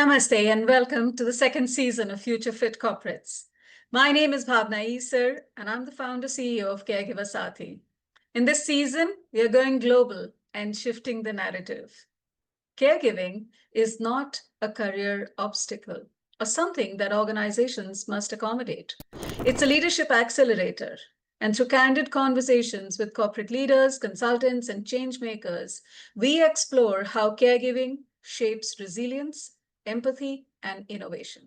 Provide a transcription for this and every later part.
Namaste and welcome to the second season of Future Fit Corporates. My name is Bhavana Issar and I'm the founder CEO of Caregiver Saathi. In this season, we are going global and shifting the narrative. Caregiving is not a career obstacle or something that organizations must accommodate. It's a leadership accelerator. And through candid conversations with corporate leaders, consultants, and change makers, we explore how caregiving shapes resilience, empathy, and innovation.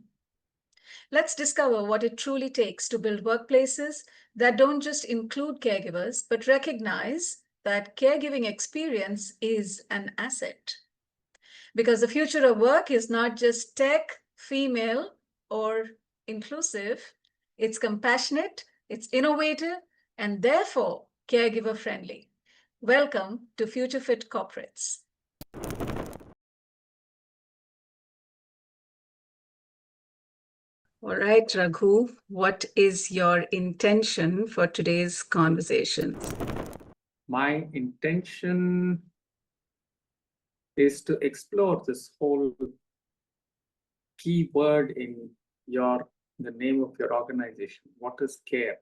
Let's discover what it truly takes to build workplaces that don't just include caregivers, but recognize that caregiving experience is an asset. Because the future of work is not just tech, female, or inclusive, it's compassionate, it's innovative, and therefore caregiver friendly. Welcome to Future Fit Corporates. All right, Raghu, what is your intention for today's conversation? My intention is to explore this whole key word in the name of your organization. What is care?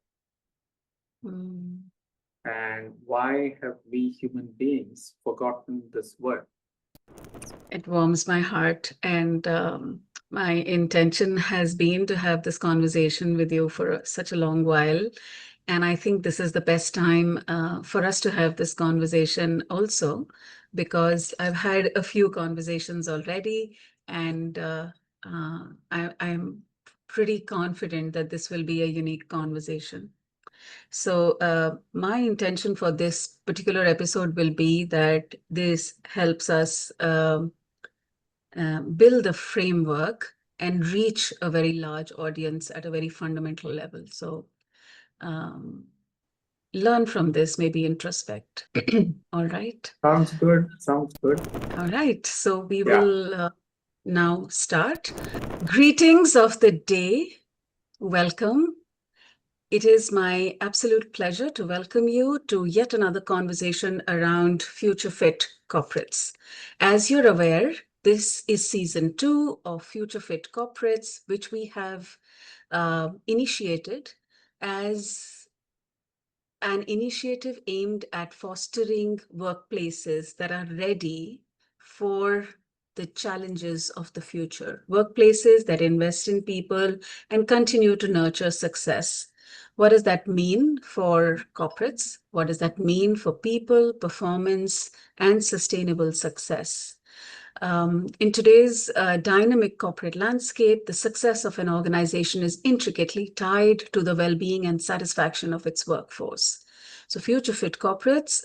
And why have we human beings forgotten this word? It warms my heart, and my intention has been to have this conversation with you for such a long while. And I think this is the best time for us to have this conversation also, because I've had a few conversations already, and I'm pretty confident that this will be a unique conversation. So my intention for this particular episode will be that this helps us build a framework and reach a very large audience at a very fundamental level. So learn from this, maybe introspect. All right. Sounds good. Sounds good. All right. So we will now start. Greetings of the day. Welcome. It is my absolute pleasure to welcome you to yet another conversation around Future Fit Corporates. As you're aware, this is season 2 of Future Fit Corporates, which we have initiated as an initiative aimed at fostering workplaces that are ready for the challenges of the future, workplaces that invest in people and continue to nurture success. What does that mean for corporates? What does that mean for people, performance, and sustainable success? In today's dynamic corporate landscape, the success of an organization is intricately tied to the well-being and satisfaction of its workforce. So Future Fit Corporates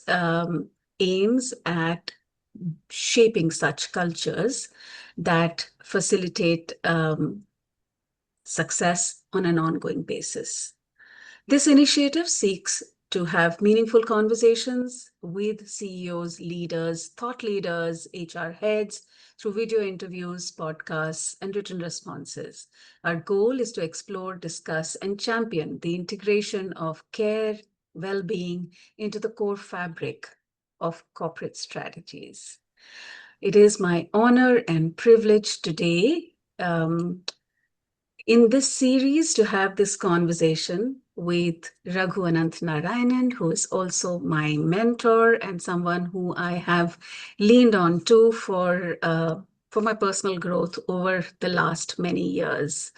aims at shaping such cultures that facilitate success on an ongoing basis. This initiative seeks to have meaningful conversations with CEOs, leaders, thought leaders, HR heads through video interviews, podcasts, and written responses. Our goal is to explore, discuss, and champion the integration of care, well-being into the core fabric of corporate strategies. It is my honor and privilege today in this series to have this conversation with Raghu Ananthanarayan, who is also my mentor and someone who I have leaned on to for my personal growth over the last many years.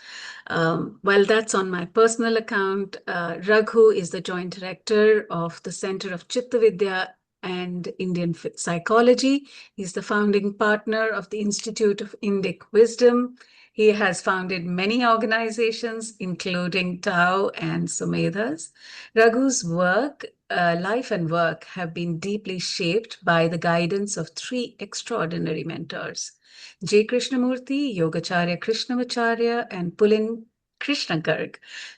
While that's on my personal account, Raghu is the Joint Director of the Center of Citta, Vidya and Indian Psychology. He's the founding partner of the Institute of Indic Wisdom. He has founded many organizations, including Tao and Sumedhas. Raghu's work, life and work have been deeply shaped by the guidance of 3 extraordinary mentors: J. Krishnamurti, Yogacharya Krishnamacharya, and Pulin Krishna Garg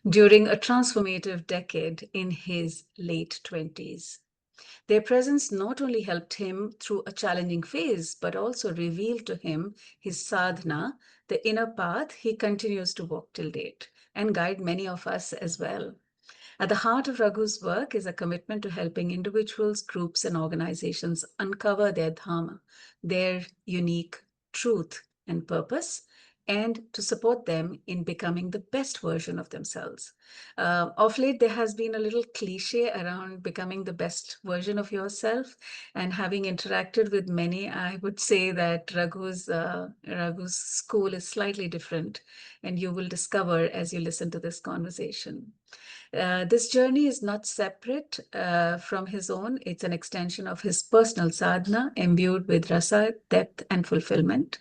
during a transformative decade in his late 20s. Their presence not only helped him through a challenging phase, but also revealed to him his sadhana, the inner path he continues to walk till date, and guide many of us as well. At the heart of Raghu's work is a commitment to helping individuals, groups, and organizations uncover their Dharma, their unique truth and purpose, and to support them in becoming the best version of themselves. Of late, there has been a little cliche around becoming the best version of yourself, and having interacted with many, I would say that Raghu's school is slightly different, and you will discover as you listen to this conversation. This journey is not separate from his own. It's an extension of his personal sadhana, imbued with rasa, depth, and fulfillment.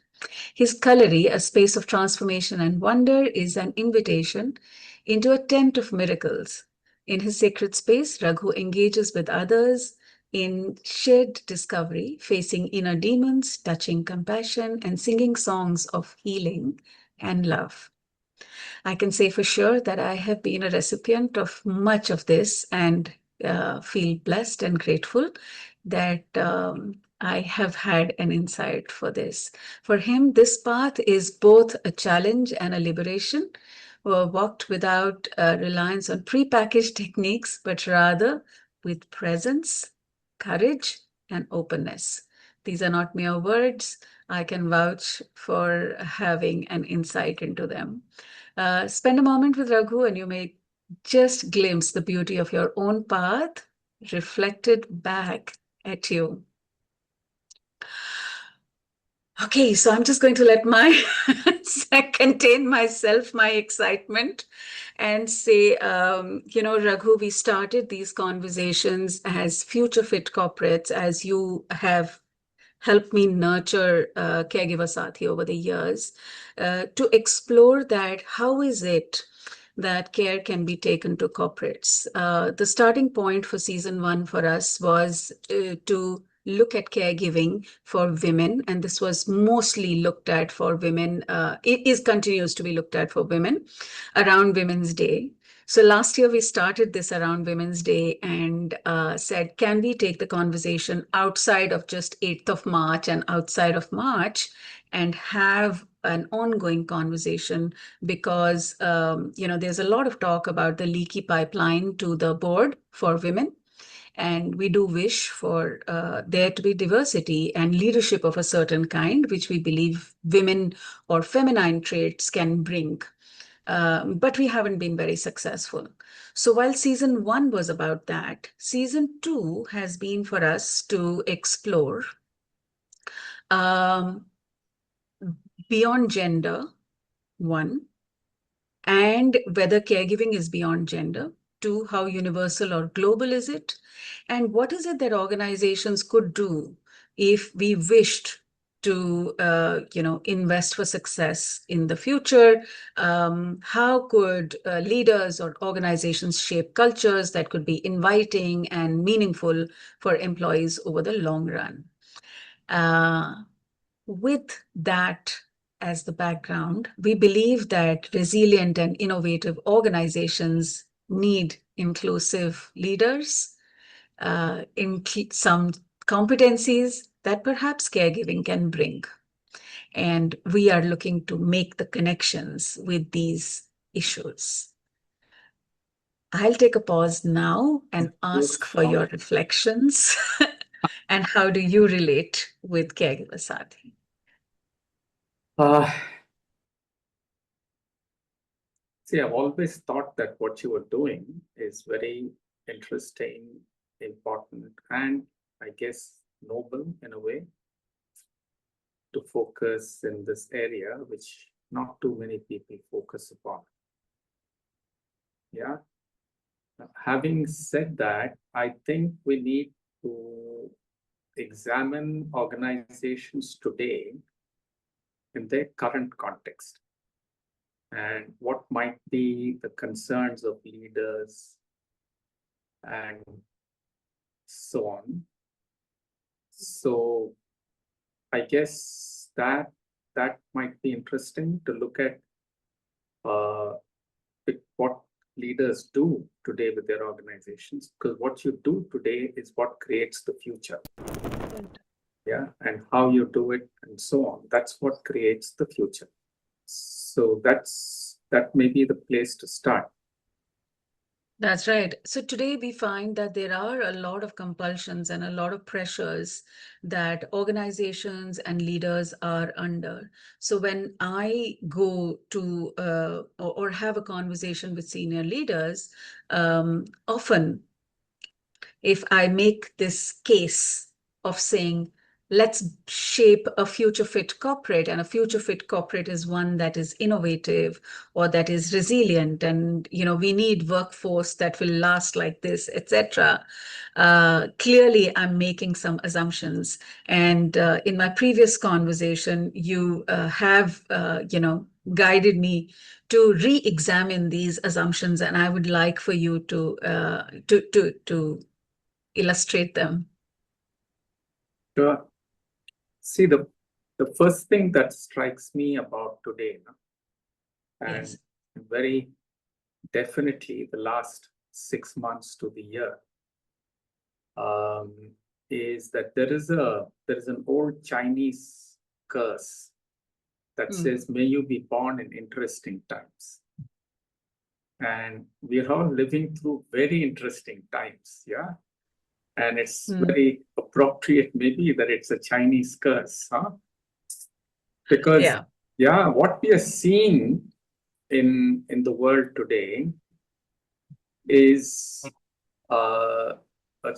His Kalari, a space of transformation and wonder, is an invitation into a tent of miracles. In his sacred space, Raghu engages with others in shared discovery, facing inner demons, touching compassion, and singing songs of healing and love. I can say for sure that I have been a recipient of much of this, and feel blessed and grateful that I have had an insight for this. For him, this path is both a challenge and a liberation, walked without reliance on prepackaged techniques, but rather with presence, courage, and openness. These are not mere words. I can vouch for having an insight into them. Spend a moment with Raghu and you may just glimpse the beauty of your own path reflected back at you. Okay, so I'm just going to let my contain myself, my excitement, and say, Raghu, we started these conversations as future fit corporates, as you have helped me nurture Caregiver Saathi over the years, to explore that how is it that care can be taken to corporates. The starting point for season 1 for us was to look at caregiving for women, and this was mostly looked at for women. It continues to be looked at for women around Women's Day. So last year we started this around Women's Day and said, can we take the conversation outside of just 8th of March and outside of March and have an ongoing conversation, because there's a lot of talk about the leaky pipeline to the board for women. And we do wish for there to be diversity and leadership of a certain kind, which we believe women or feminine traits can bring. But we haven't been very successful. So while season 1 was about that, season 2 has been for us to explore beyond gender, 1, and whether caregiving is beyond gender. 2, how universal or global is it? And what is it that organizations could do if we wished to invest for success in the future? How could leaders or organizations shape cultures that could be inviting and meaningful for employees over the long run? With that as the background, we believe that resilient and innovative organizations need inclusive leaders, some competencies that perhaps caregiving can bring. And we are looking to make the connections with these issues. I'll take a pause now and ask for your reflections. And how do you relate with Caregiver Saathi? See, I've always thought that what you were doing is very interesting, important, and I guess noble in a way, to focus in this area, which not too many people focus upon. Yeah. Having said that, I think we need to examine organizations today in their current context and what might be the concerns of leaders and so on. So I guess that might be interesting to look at what leaders do today with their organizations, because what you do today is what creates the future. Yeah, and how you do it and so on. That's what creates the future. So that may be the place to start. That's right. So today we find that there are a lot of compulsions and a lot of pressures that organizations and leaders are under. So when I go to or have a conversation with senior leaders, often if I make this case of saying, let's shape a future fit corporate, and a future fit corporate is one that is innovative or that is resilient, and we need workforce that will last like this, etc. Clearly, I'm making some assumptions. And in my previous conversation, you have guided me to re-examine these assumptions, and I would like for you to illustrate them. Sure. See, the first thing that strikes me about today, and Yes. very definitely the last 6 months to the year, is that there is an old Chinese curse that says, "May you be born in interesting times." And we are all living through very interesting times, yeah. And it's very appropriate, maybe, that it's a Chinese curse, huh? Because, yeah, what we are seeing in the world today is a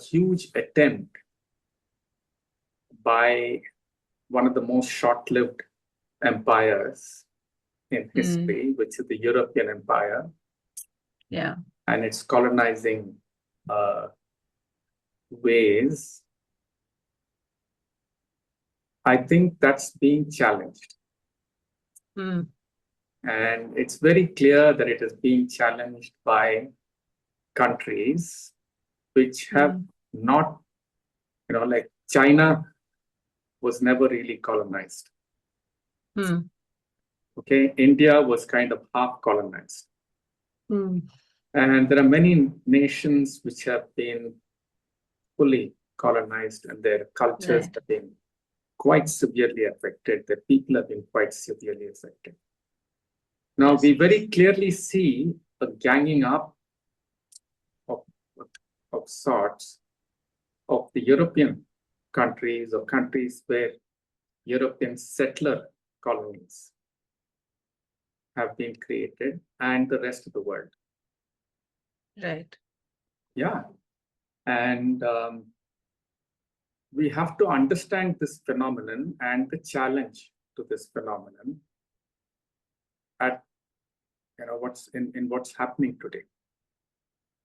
huge attempt by one of the most short-lived empires in history, which is the European Empire. Yeah. And its colonizing ways. I think that's being challenged. And it's very clear that it is being challenged by countries which have not, like China was never really colonized. Okay, India was kind of half colonized. And there are many nations which have been fully colonized, and their cultures have been quite severely affected. Their people have been quite severely affected. Now, we very clearly see a ganging up of sorts of the European countries, or countries where European settler colonies have been created, and the rest of the world. Right. Yeah. And we have to understand this phenomenon and the challenge to this phenomenon at what's in what's happening today.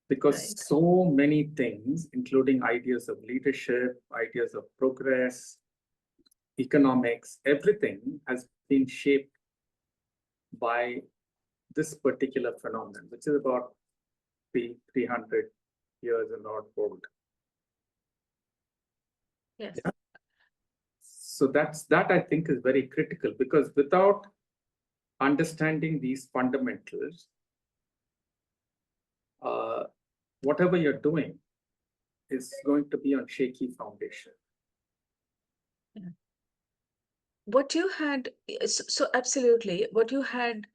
Because so many things, including ideas of leadership, ideas of progress, economics, everything has been shaped by this particular phenomenon, which is about 300 years and odd old. Yes. Yeah. So that I think is very critical, because without understanding these fundamentals, whatever you're doing is going to be on shaky foundation. Yeah. What you had, so absolutely, what you had,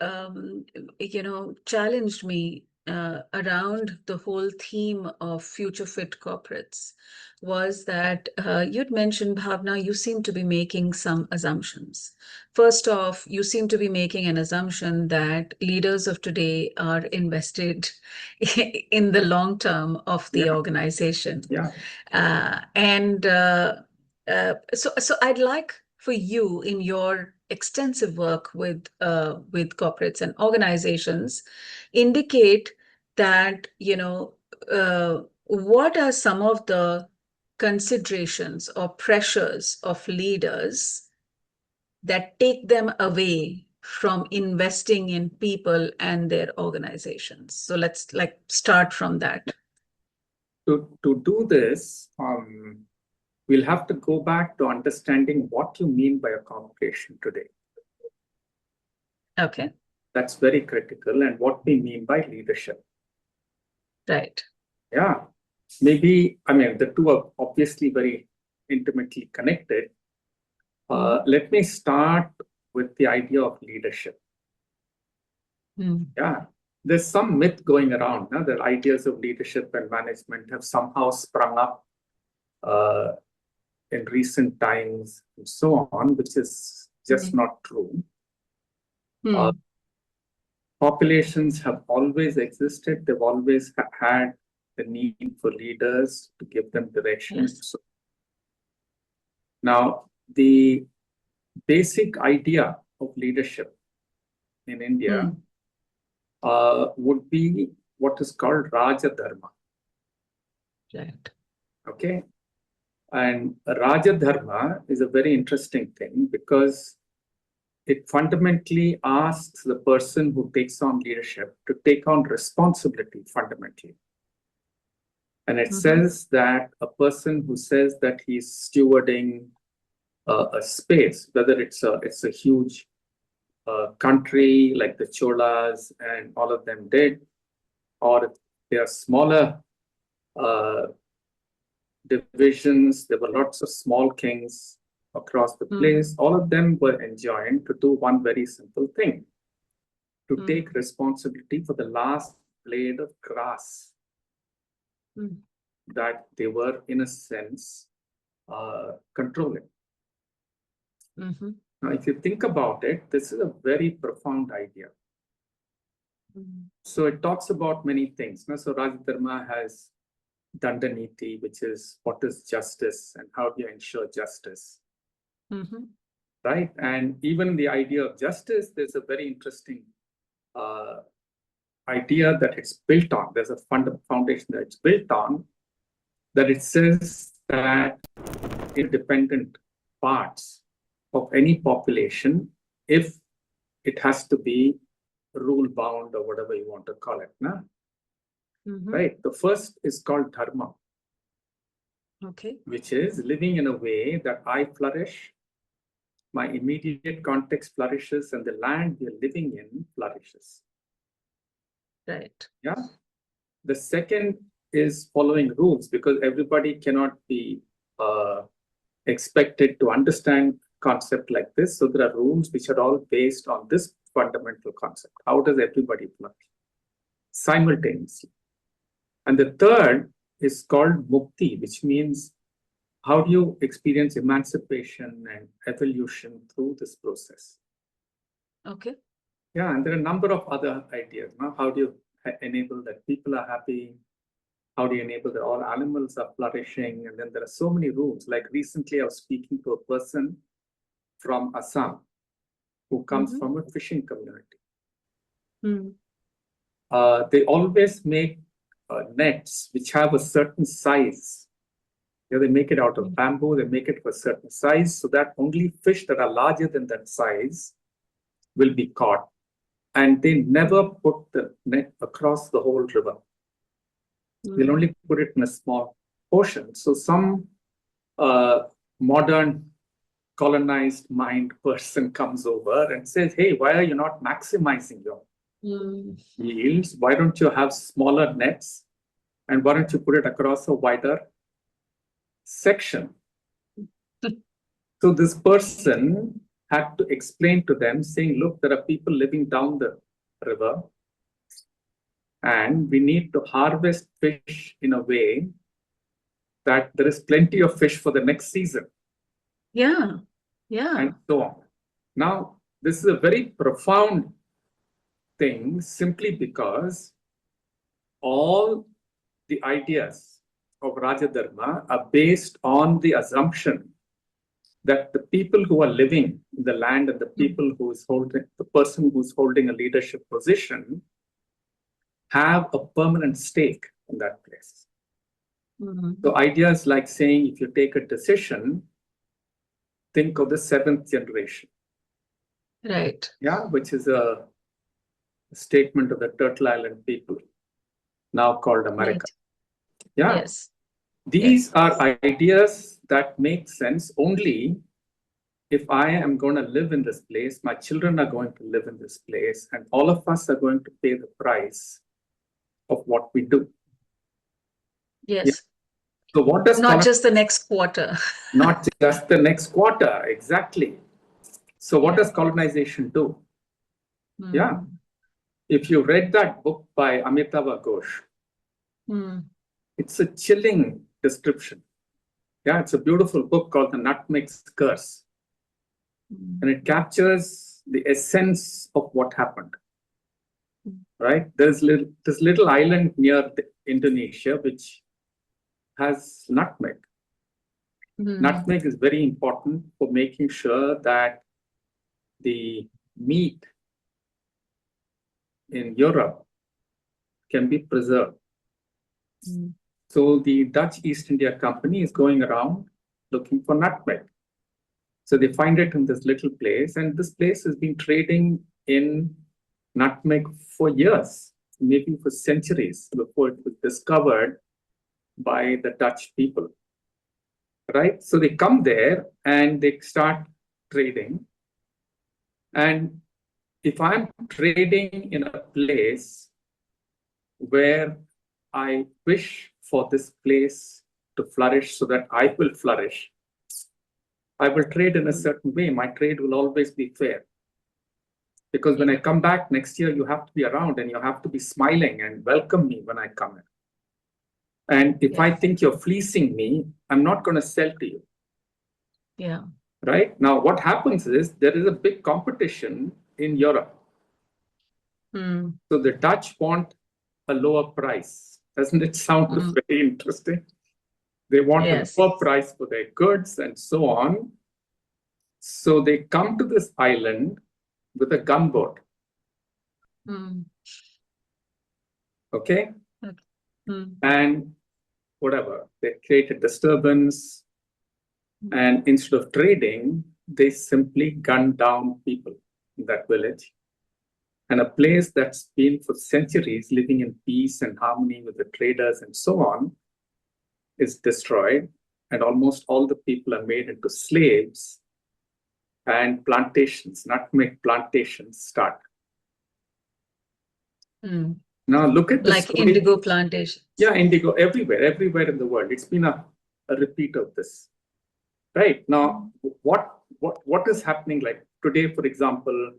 challenged me around the whole theme of future fit corporates was that you'd mentioned, Bhavna, you seem to be making some assumptions. First off, you seem to be making an assumption that leaders of today are invested in the long term of the organization. Yeah. So I'd like for you, in your extensive work with corporates and organizations, indicate that what are some of the considerations or pressures of leaders that take them away from investing in people and their organizations. So let's start from that. To do this, we'll have to go back to understanding what you mean by a corporation today. Okay. That's very critical, and what we mean by leadership. Right. Yeah. Maybe, the two are obviously very intimately connected. Let me start with the idea of leadership. Yeah. there's some myth going around now that ideas of leadership and management have somehow sprung up in recent times and so on, which is just not true. Populations have always existed. They've always had the need for leaders to give them direction. Yes. So, now, the basic idea of leadership in India would be what is called Raja Dharma. Right. Okay. And Raja Dharma is a very interesting thing because it fundamentally asks the person who takes on leadership to take on responsibility fundamentally. And it says that a person who says that he's stewarding a space, whether it's a huge country like the Cholas and all of them did, or if they are smaller divisions, there were lots of small kings across the place. All of them were enjoined to do one very simple thing, to take responsibility for the last blade of grass that they were, in a sense, controlling. Now, if you think about it, this is a very profound idea. So it talks about many things. So Raja Dharma has Dandaniti, which is what is justice and how do you ensure justice. Right? And even the idea of justice, there's a very interesting idea that it's built on. There's a foundation that it's built on, that it says that independent parts of any population, if it has to be rule bound or whatever you want to call it. Right? The first is called Dharma. Okay. Which is living in a way that I flourish, my immediate context flourishes, and the land we are living in flourishes. Right. Yeah. The second is following rules, because everybody cannot be expected to understand concept like this. So there are rules which are all based on this fundamental concept. How does everybody flourish simultaneously? And the third is called Mukti, which means how do you experience emancipation and evolution through this process? Okay. Yeah, and there are a number of other ideas. How do you enable that people are happy? How do you enable that all animals are flourishing? And then there are so many rules. Like recently, I was speaking to a person from Assam who comes from a fishing community. They always make nets which have a certain size. They make it out of bamboo, they make it for a certain size so that only fish that are larger than that size will be caught. And they never put the net across the whole river. They'll only put it in a small portion. So some modern colonized mind person comes over and says, hey, why are you not maximizing your yields? Why don't you have smaller nets? And why don't you put it across a wider section? So this person had to explain to them, saying, look, there are people living down the river, and we need to harvest fish in a way that there is plenty of fish for the next season. Yeah, yeah. And so on. Now, this is a very profound thing simply because all the ideas of Raja Dharma are based on the assumption that the people who are living in the land and the people who is holding, the person who's holding a leadership position have a permanent stake in that place. So ideas like saying, if you take a decision, think of the seventh generation. Right. Yeah, which is a statement of the Turtle Island people, now called America. Right. Yeah. Yes. These are ideas that make sense only if I am going to live in this place, my children are going to live in this place, and all of us are going to pay the price of what we do. Yes. Yeah. So what does not just the next quarter? Not just the next quarter, exactly. So what does colonization do? Yeah. If you read that book by Amitabh Ghosh, it's a chilling description. Yeah, it's a beautiful book called The Nutmeg's Curse. And it captures the essence of what happened. Right? There's this little island near Indonesia which has nutmeg. Nutmeg is very important for making sure that the meat in Europe can be preserved. So the Dutch East India Company is going around looking for nutmeg. So they find it in this little place, and this place has been trading in nutmeg for years, maybe for centuries before it was discovered by the Dutch people. Right? So they come there and they start trading. And if I'm trading in a place where I wish for this place to flourish so that I will flourish, I will trade in a certain way. My trade will always be fair. Because when I come back next year, you have to be around and you have to be smiling and welcome me when I come in. And if I think you're fleecing me, I'm not going to sell to you. Yeah. Right? Now, what happens is there is a big competition in Europe. So the Dutch want a lower price. Doesn't it sound very interesting? They want a lower price for their goods and so on. So they come to this island with a gunboat. Okay? And whatever, they create a disturbance. And instead of trading, they simply gun down people in that village. And a place that's been for centuries living in peace and harmony with the traders and so on is destroyed. And almost all the people are made into slaves. And plantations, nutmeg plantations start. Now look at the like story. indigo plantations. Yeah, indigo everywhere in the world. It's been a repeat of this. Right? Now, what is happening? Like today, for example,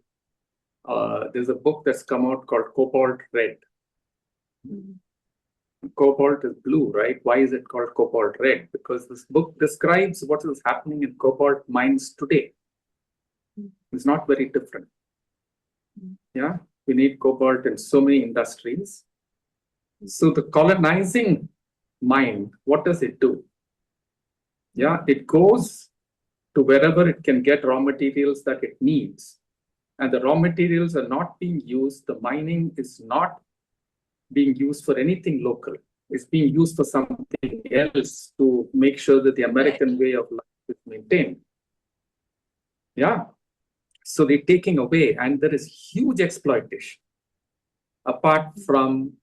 there's a book that's come out called Cobalt Red. Cobalt is blue, right? Why is it called Cobalt Red? Because this book describes what is happening in cobalt mines today. It's not very different. Yeah, we need cobalt in so many industries. So the colonizing mind, what does it do? Yeah, it goes to wherever it can get raw materials that it needs. And the raw materials are not being used. The mining is not being used for anything local. It's being used for something else to make sure that the American way of life is maintained. Yeah. So they're taking away, and there is huge exploitation. Apart from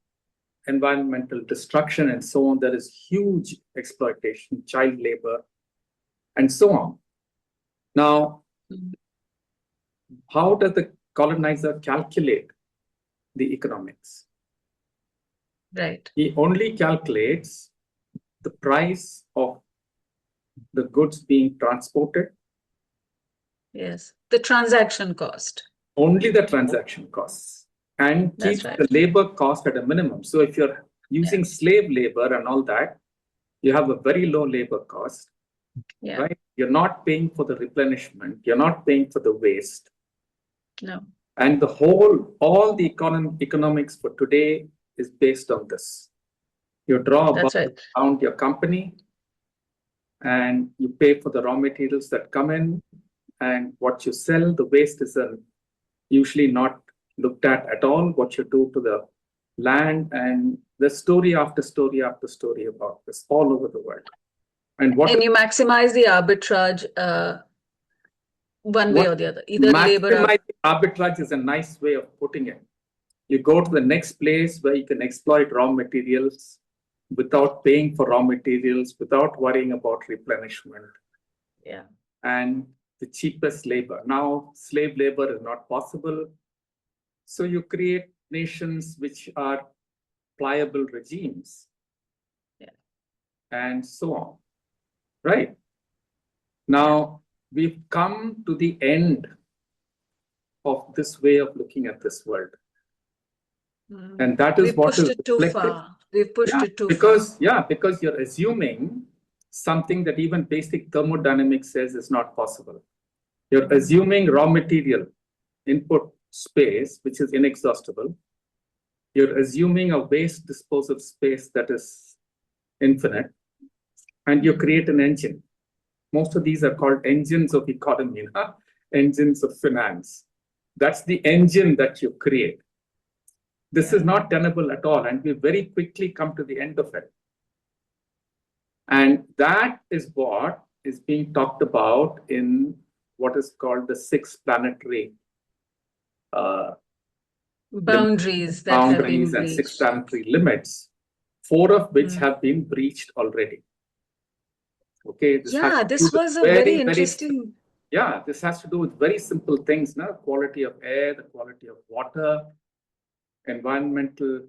environmental destruction and so on, there is huge exploitation, child labor, and so on. Now, how does the colonizer calculate the economics? Right. He only calculates the price of the goods being transported. Yes, the transaction cost. Only the transaction costs, and keeps the labor cost at a minimum. So if you're using slave labor and all that, you have a very low labor cost, right? You're not paying for the replenishment. You're not paying for the waste. No. And all the economics for today is based on this. You draw a budget around your company and you pay for the raw materials that come in, and what you sell, the waste is usually not looked at all, what you do to the land, and there's story after story after story about this all over the world. And you maximize the arbitrage one way or the other. Either labor arbitrage is a nice way of putting it. You go to the next place where you can exploit raw materials without paying for raw materials, without worrying about replenishment. Yeah. And the cheapest labor. Now, slave labor is not possible. So you create nations which are pliable regimes. Yeah. And so on. Right? Now, we've come to the end of this way of looking at this world. And that is We what pushed is it too reflected. far. We pushed Yeah, it too far. because you're assuming something that even basic thermodynamics says is not possible. You're assuming raw material input space, which is inexhaustible. You're assuming a waste disposal space that is infinite, and you create an engine. Most of these are called engines of economy, engines of finance. That's the engine that you create. This is not tenable at all, and we very quickly come to the end of it. And that is what is being talked about in what is called the 6 planetary Boundaries that have been boundaries and 6 breached. planetary limits, 4 of which have been breached already. Okay, This was a very interesting. This has to do with very simple things, no? Quality of air, the quality of water, environmental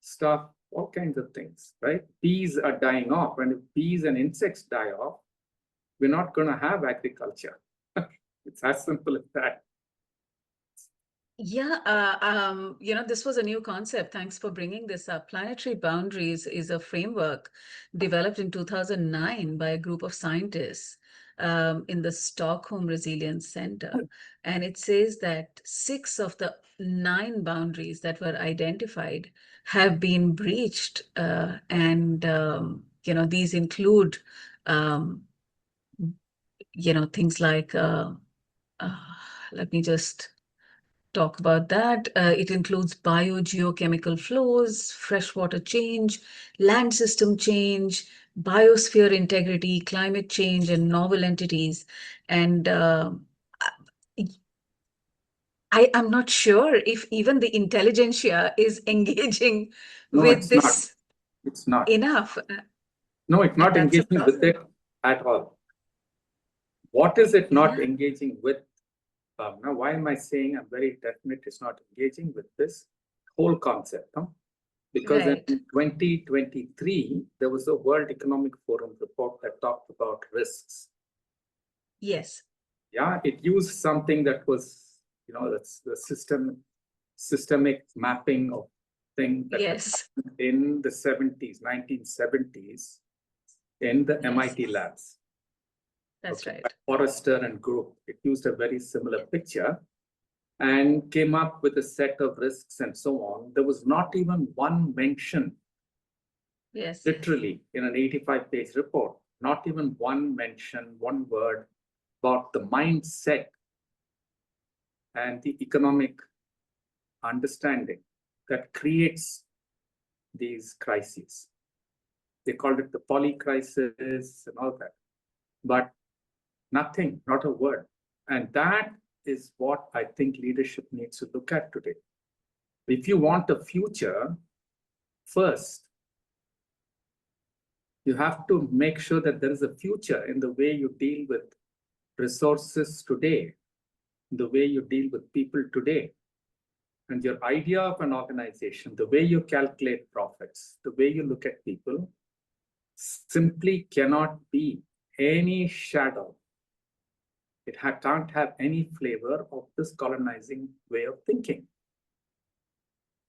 stuff, all kinds of things, right? Bees are dying off, and if bees and insects die off, we're not going to have agriculture. It's as simple as that. This was a new concept. Thanks for bringing this up. Planetary boundaries is a framework developed in 2009 by a group of scientists in the Stockholm Resilience Center. And it says that 6 of the 9 boundaries that were identified have been breached. These include, things like, let me just talk about that. It includes biogeochemical flows, freshwater change, land system change, biosphere integrity, climate change, and novel entities. And I am not sure if even the intelligentsia is engaging with this. It's not. Enough. No, it's not engaging with it at all. What is it not engaging with? Now, why am I saying I'm very definite it's not engaging with this whole concept? Because in 2023, there was a World Economic Forum report that talked about risks. Yes. Yeah, it used something that was, that's the systemic mapping of things that happened in the 1970s, in the MIT labs. That's right. Forrester and group, it used a very similar picture and came up with a set of risks and so on. There was not even one mention, literally, in an 85-page report, not even one mention, one word about the mindset and the economic understanding that creates these crises. They called it the poly crisis and all that. But nothing, not a word. And that is what I think leadership needs to look at today. If you want a future, first, you have to make sure that there is a future in the way you deal with resources today, the way you deal with people today. And your idea of an organization, the way you calculate profits, the way you look at people, simply cannot be any shadow. It can't have any flavor of this colonizing way of thinking.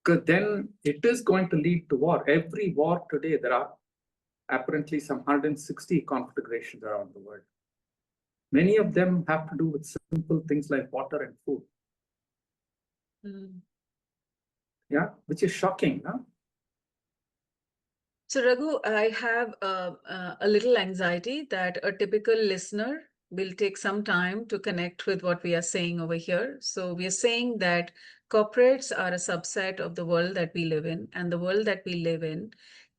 Because then it is going to lead to war. Every war today, there are apparently some 160 conflagrations around the world. Many of them have to do with simple things like water and food. Yeah, which is shocking, huh? So Raghu, I have a little anxiety that a typical listener will take some time to connect with what we are saying over here. So we are saying that corporates are a subset of the world that we live in, and the world that we live in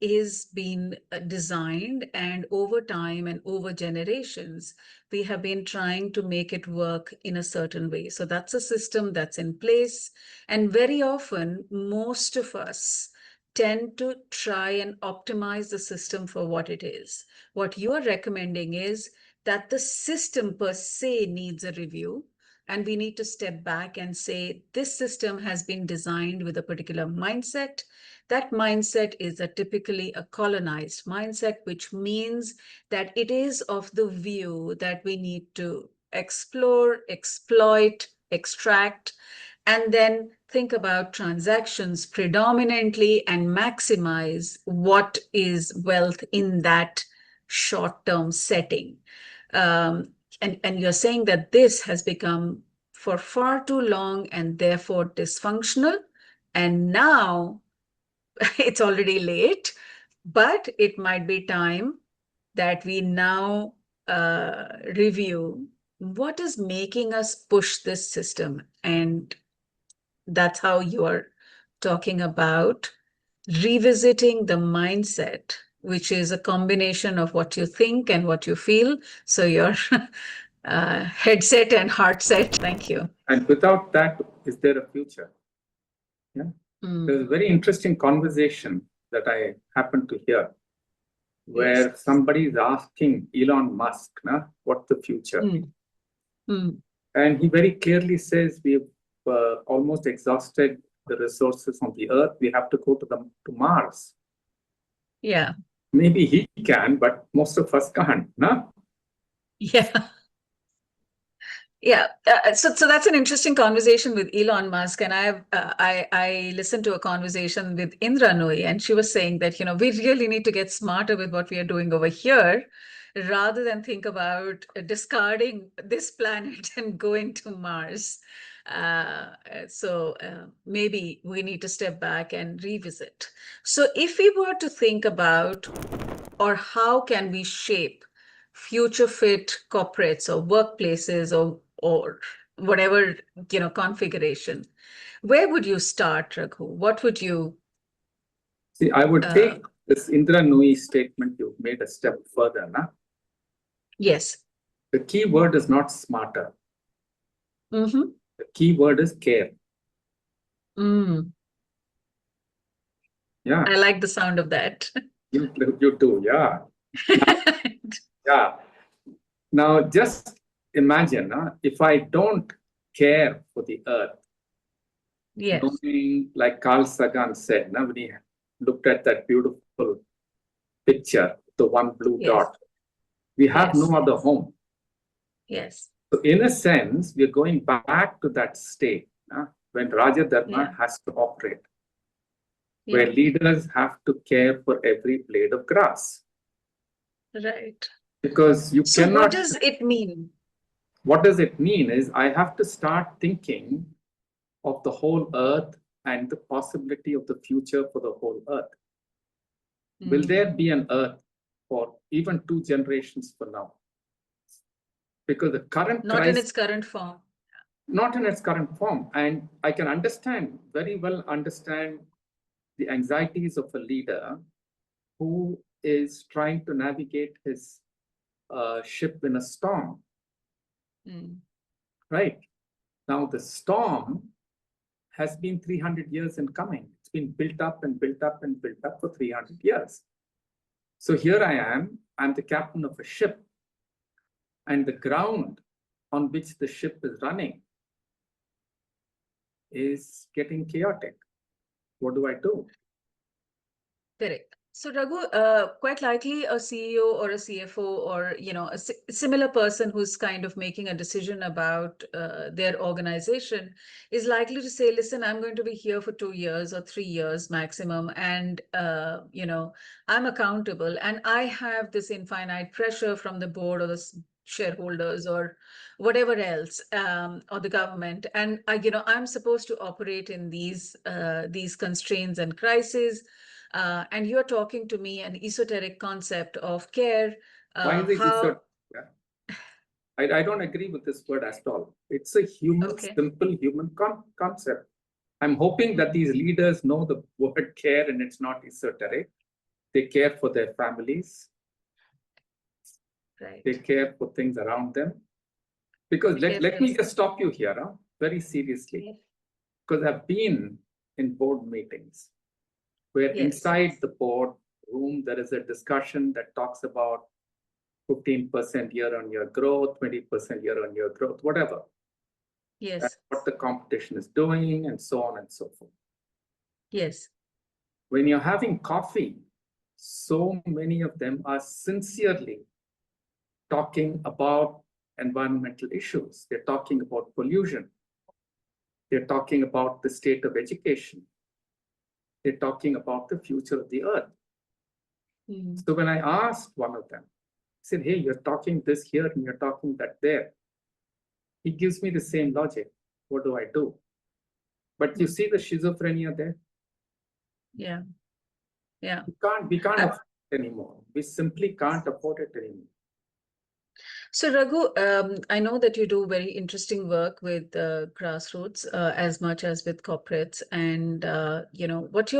is being designed, and over time and over generations, we have been trying to make it work in a certain way. So that's a system that's in place. And very often, most of us tend to try and optimize the system for what it is. What you are recommending is that the system per se needs a review, and we need to step back and say, this system has been designed with a particular mindset. That mindset is typically a colonized mindset, which means that it is of the view that we need to explore, exploit, extract, and then think about transactions predominantly and maximize what is wealth in that short-term setting. And you're saying that this has become for far too long and therefore dysfunctional. And now it's already late, but it might be time that we now review what is making us push this system. And that's how you are talking about revisiting the mindset, which is a combination of what you think and what you feel. So your headset and heart set. Thank you. And without that, is there a future? Yeah. There's a very interesting conversation that I happened to hear where Yes. somebody is asking Elon Musk, what's the future? And he very clearly says we've almost exhausted the resources on the Earth. We have to go to Mars. Yeah. Maybe he can, but most of us can't. Yeah. Yeah, so that's an interesting conversation with Elon Musk, and I listened to a conversation with Indra Nooyi, and she was saying that we really need to get smarter with what we are doing over here, rather than think about discarding this planet and going to Mars. So maybe we need to step back and revisit. So if we were to think about, or how can we shape future fit corporates or workplaces or whatever configuration, where would you start, Raghu? What would you see? I would take this Indra Nooyi statement you made a step further. Yes. The key word is not smarter. Mm-hmm. The key word is care. Yeah. I like the sound of that. You do, yeah. Yeah. Now just imagine if I don't care for the Earth. Yes. Knowing, like Carl Sagan said, when he looked at that beautiful picture, the one blue dot, we have no other home. Yes. So in a sense, we're going back to that state when Raja Dharma has to operate, where leaders have to care for every blade of grass. Right. Because you cannot. So what does it mean? What does it mean is I have to start thinking of the whole Earth and the possibility of the future for the whole Earth. Will there be an Earth for even 2 generations from now? Because the current not in its current form. Not in its current form. And I can very well understand the anxieties of a leader who is trying to navigate his ship in a storm. Right? Now, the storm has been 300 years in coming. It's been built up and built up and built up for 300 years. So here I am, I'm the captain of a ship, and the ground on which the ship is running is getting chaotic. What do I do? Correct. So Raghu, quite likely a CEO or a CFO or a similar person who's kind of making a decision about their organization is likely to say, listen, I'm going to be here for 2 years or 3 years maximum, and I'm accountable, and I have this infinite pressure from the board or the shareholders or whatever else, or the government, and I'm supposed to operate in these constraints and crises. And you're talking to me an esoteric concept of care. Why is it esoteric? I don't agree with this word at all. It's a simple human concept. I'm hoping that these leaders know the word care and it's not esoteric. They care for their families. Right. They care for things around them. Because let me just stop you here, very seriously. Because I've been in board meetings where inside the board room, there is a discussion that talks about 15% year-on-year growth, 20% year-on-year growth, whatever. Yes. That's what the competition is doing, and so on and so forth. Yes. When you're having coffee, so many of them are sincerely talking about environmental issues. They're talking about pollution. They're talking about the state of education. They're talking about the future of the earth. So when I asked one of them, I said, hey, you're talking this here and you're talking that there. He gives me the same logic. What do I do? But you see the schizophrenia there? Yeah. Yeah. We can't afford it anymore. We simply can't afford it anymore. So Raghu, I know that you do very interesting work with grassroots as much as with corporates, and what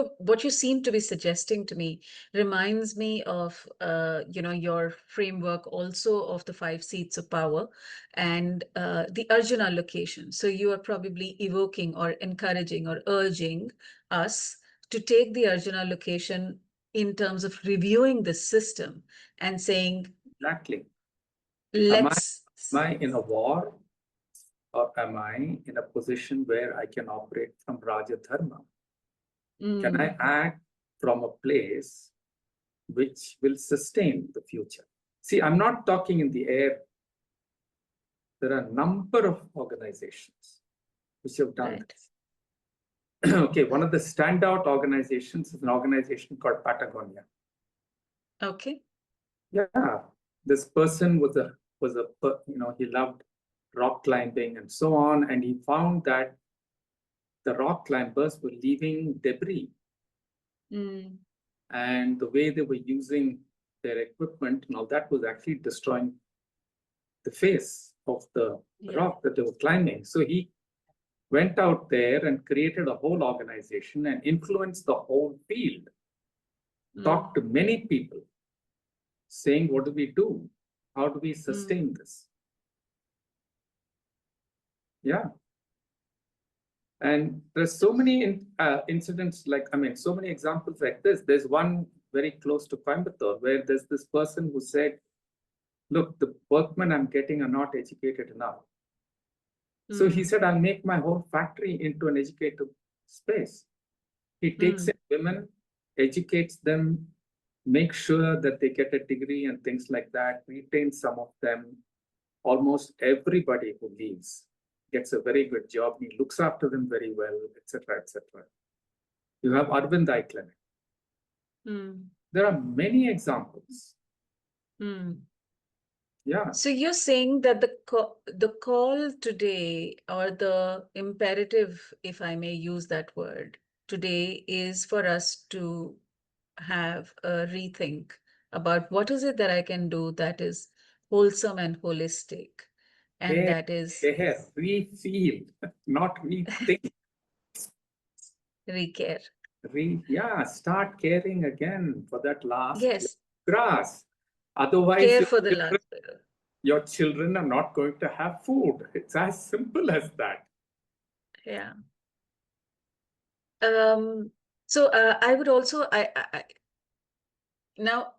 you seem to be suggesting to me reminds me of your framework also of the 5 seats of power and the Arjuna location. So you are probably evoking or encouraging or urging us to take the Arjuna location in terms of reviewing the system and saying, Exactly. let's. Am I in a war, or am I in a position where I can operate from Raja Dharma? Can I act from a place which will sustain the future? See, I'm not talking in the air. There are a number of organizations which have done this. Okay, one of the standout organizations is an organization called Patagonia. Okay. Yeah, this person he loved rock climbing and so on, and he found that the rock climbers were leaving debris, and the way they were using their equipment and all that was actually destroying the face of the rock that they were climbing. So he went out there and created a whole organization and influenced the whole field. Talked to many people saying, what do we do? How do we sustain this? Yeah. And there's so many incidents, so many examples like this. There's one very close to Coimbatore where there's this person who said, look, the workmen I'm getting are not educated enough. So he said, I'll make my whole factory into an educated space. He takes in women, educates them, makes sure that they get a degree and things like that, retains some of them. Almost everybody who leaves gets a very good job. He looks after them very well, etc., etc. You have Arvind Eye Clinic. There are many examples. Yeah. So you're saying that the call today, or the imperative, if I may use that word, today is for us to have a rethink about what is it that I can do that is wholesome and holistic, and that is refeel, not rethink. Recare. Start caring again for that last grass. Otherwise, care for the last. Your children are not going to have food. It's as simple as that. Yeah. So I would also, now,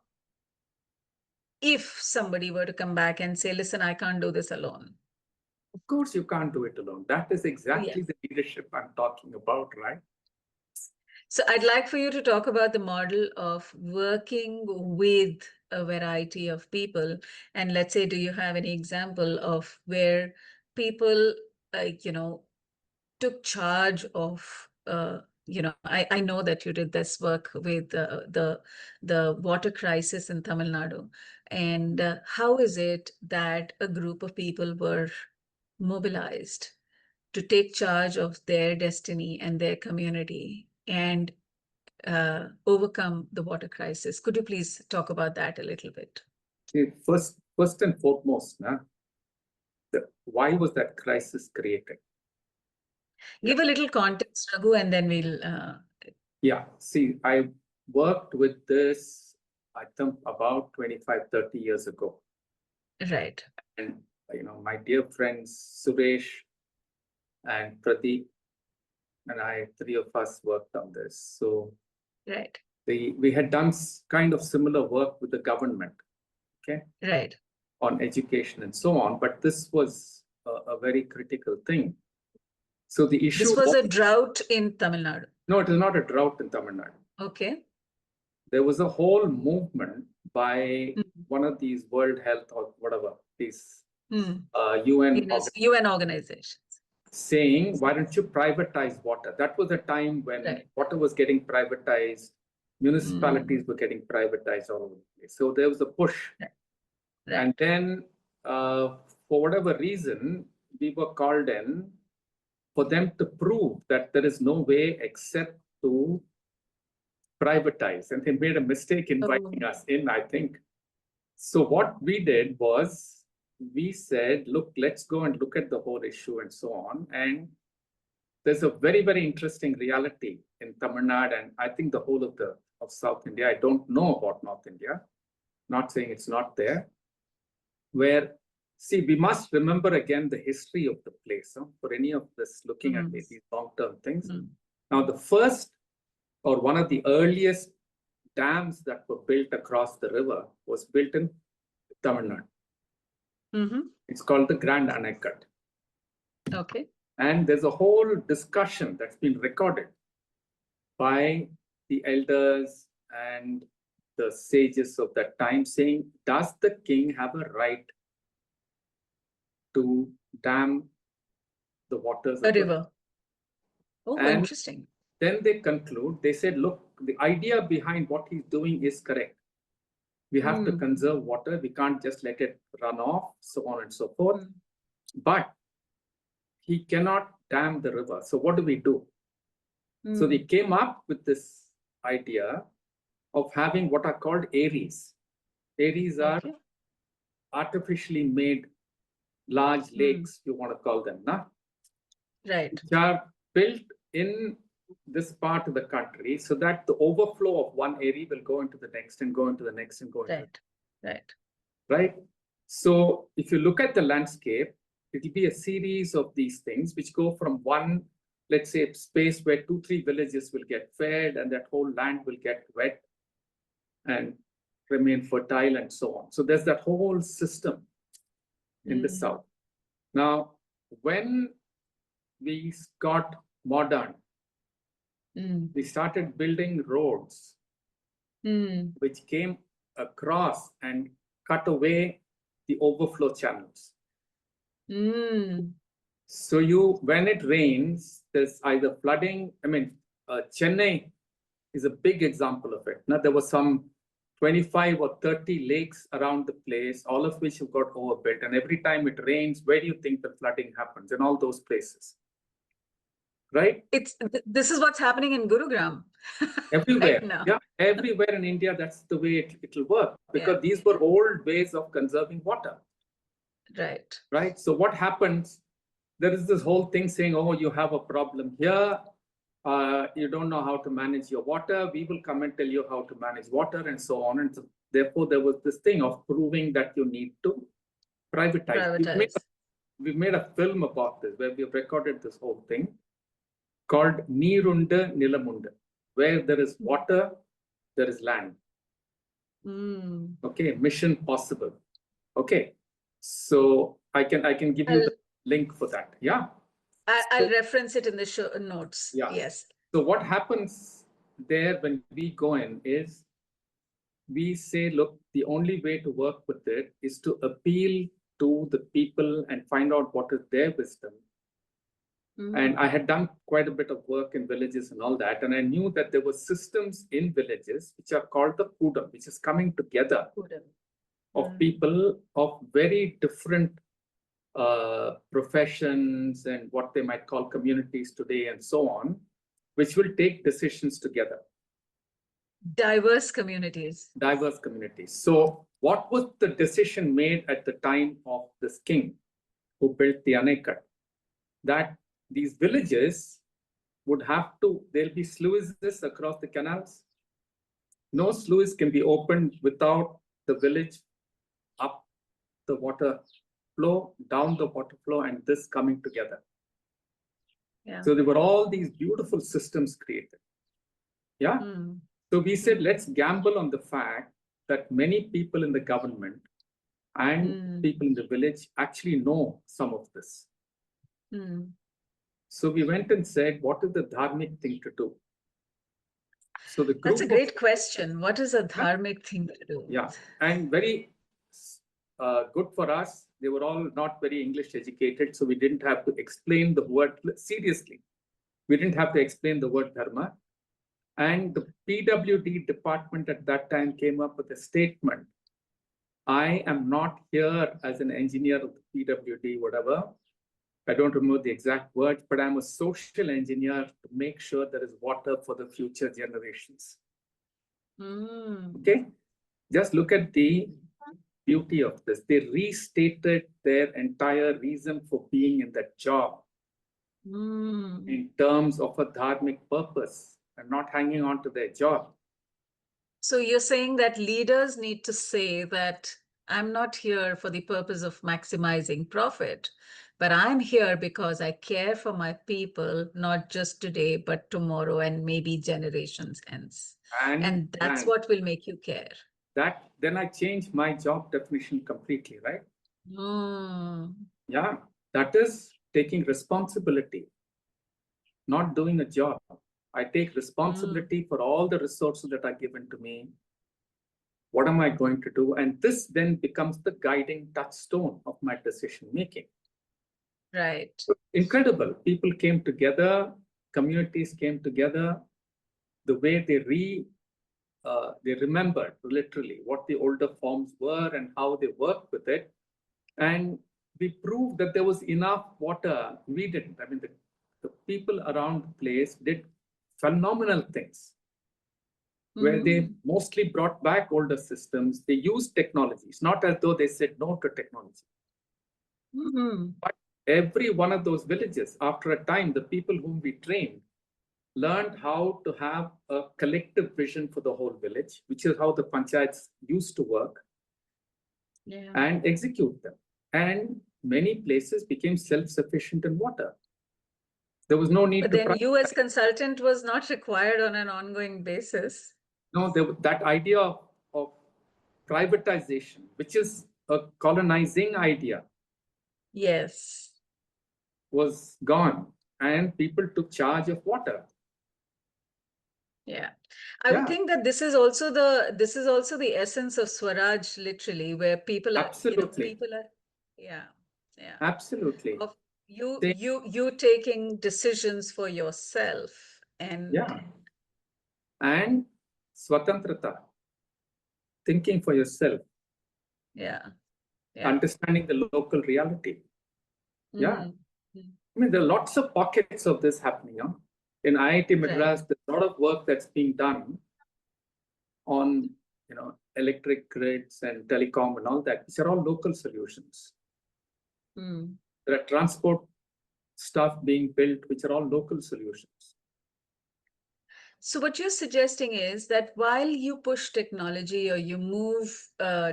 if somebody were to come back and say, listen, I can't do this alone. Of course, you can't do it alone. That is exactly the leadership I'm talking about, right? So I'd like for you to talk about the model of working with a variety of people. And let's say, do you have any example of where people, took charge of, I know that you did this work with the water crisis in Tamil Nadu. And how is it that a group of people were mobilized to take charge of their destiny and their community and overcome the water crisis? Could you please talk about that a little bit? First and foremost, why was that crisis created? Give a little context, Raghu, and then we'll... See, I worked with this, I think, about 25, 30 years ago. Right. And, my dear friends, Suresh and Pradeep and I, 3 of us worked on this. So right. We had done kind of similar work with the government, okay? Right. On education and so on, but this was a very critical thing. So the issue... This was a drought in Tamil Nadu. No, it is not a drought in Tamil Nadu. Okay. There was a whole movement by one of these World Health or whatever, these UN organizations. saying, why don't you privatize water? That was a time when water was getting privatized, municipalities were getting privatized all over the place. So there was a push. And then for whatever reason, we were called in for them to prove that there is no way except to privatize. And they made a mistake inviting us in, I think. So what we did was, we said, look, let's go and look at the whole issue and so on. And there's a very, very interesting reality in Tamil Nadu, and I think the whole of South India. I don't know about North India, not saying it's not there, where, see, we must remember again the history of the place, for any of this, looking at these long-term things. Now, the first, or one of the earliest dams that were built across the river was built in Tamil Nadu. It's called the Grand Anakat. Okay. And there's a whole discussion that's been recorded by the elders and the sages of that time, saying, does the king have a right to dam the waters of the river? Oh, interesting. Then they conclude, they said, look, the idea behind what he's doing is correct. We have to conserve water. We can't just let it run off, so on and so forth. But he cannot dam the river. So what do we do? So they came up with this idea of having what are called aeries. Aeries are artificially made large lakes, you want to call them, nah? Right. Which are built in this part of the country so that the overflow of one area will go into the next and go into the next and go into the next. Right. So if you look at the landscape, it will be a series of these things which go from one, let's say, space where 2-3 villages will get fed and that whole land will get wet and remain fertile and so on. So there's that whole system in the south. Now, when we got modern, we started building roads which came across and cut away the overflow channels. So when it rains, there's either flooding. I mean, Chennai is a big example of it. Now, there was some 25 or 30 lakes around the place, all of which have got overbuilt. And every time it rains, where do you think the flooding happens? In all those places. Right? This is what's happening in Gurugram. Everywhere. Right now. Yeah, everywhere in India, that's the way it'll work. Because these were old ways of conserving water. Right. Right. So what happens? There is this whole thing saying, oh, you have a problem here. You don't know how to manage your water. We will come and tell you how to manage water and so on. And so, therefore, there was this thing of proving that you need to privatize. We've made a film about this where we've recorded this whole thing called Neerunde Nilamunda, where there is water, there is land. Okay, mission possible. Okay, so I can give you the link for that. Yeah. I'll reference it in the show notes. Yeah. Yes. So what happens there when we go in is we say, look, the only way to work with it is to appeal to the people and find out what is their wisdom. And I had done quite a bit of work in villages and all that. And I knew that there were systems in villages which are called the Kudam, which is coming together of people of very different professions and what they might call communities today and so on, which will take decisions together. Diverse communities. Diverse communities. So what was the decision made at the time of this king who built the Anakat? That these villages would have to, there'll be sluices across the canals. No sluice can be opened without the village up the water flow, down the water flow, and this coming together. Yeah. So there were all these beautiful systems created. Yeah. So we said, let's gamble on the fact that many people in the government and people in the village actually know some of this. So we went and said, what is the dharmic thing to do? So the group That's a great question. What is a dharmic thing to do? Yeah, and very good for us. They were all not very English educated, so we didn't have to explain the word seriously. We didn't have to explain the word Dharma. And the PWD department at that time came up with a statement. I am not here as an engineer of the PWD, whatever. I don't remember the exact words, but I'm a social engineer to make sure there is water for the future generations. Okay? Just look at the beauty of this. They restated their entire reason for being in that job in terms of a dharmic purpose and not hanging on to their job. So you're saying that leaders need to say that I'm not here for the purpose of maximizing profit, but I'm here because I care for my people, not just today, but tomorrow and maybe generations hence. And that's what will make you care. Then I changed my job definition completely, right? Yeah, that is taking responsibility, not doing a job. I take responsibility for all the resources that are given to me. What am I going to do? And this then becomes the guiding touchstone of my decision making. Right. Incredible. People came together, communities came together. The way they remembered literally what the older forms were and how they worked with it. And we proved that there was enough water. We didn't. I mean, the people around the place did phenomenal things where they mostly brought back older systems. They used technologies, not as though they said no to technology. But every one of those villages, after a time, the people whom we trained learned how to have a collective vision for the whole village, which is how the panchayats used to work, and execute them. And many places became self-sufficient in water. There was no need but then you as consultant was not required on an ongoing basis. No, that idea of privatization, which is a colonizing idea, yes, was gone, and people took charge of water. Yeah, I would think that this is also the essence of Swaraj, literally, where people are, people are, yeah, absolutely. Of you taking decisions for yourself and and swatantrata, thinking for yourself, understanding the local reality. I mean, there are lots of pockets of this happening. In IIT Madras, there's a lot of work that's being done on electric grids and telecom and all that, which are all local solutions. There are transport stuff being built, which are all local solutions. So what you're suggesting is that while you push technology or you move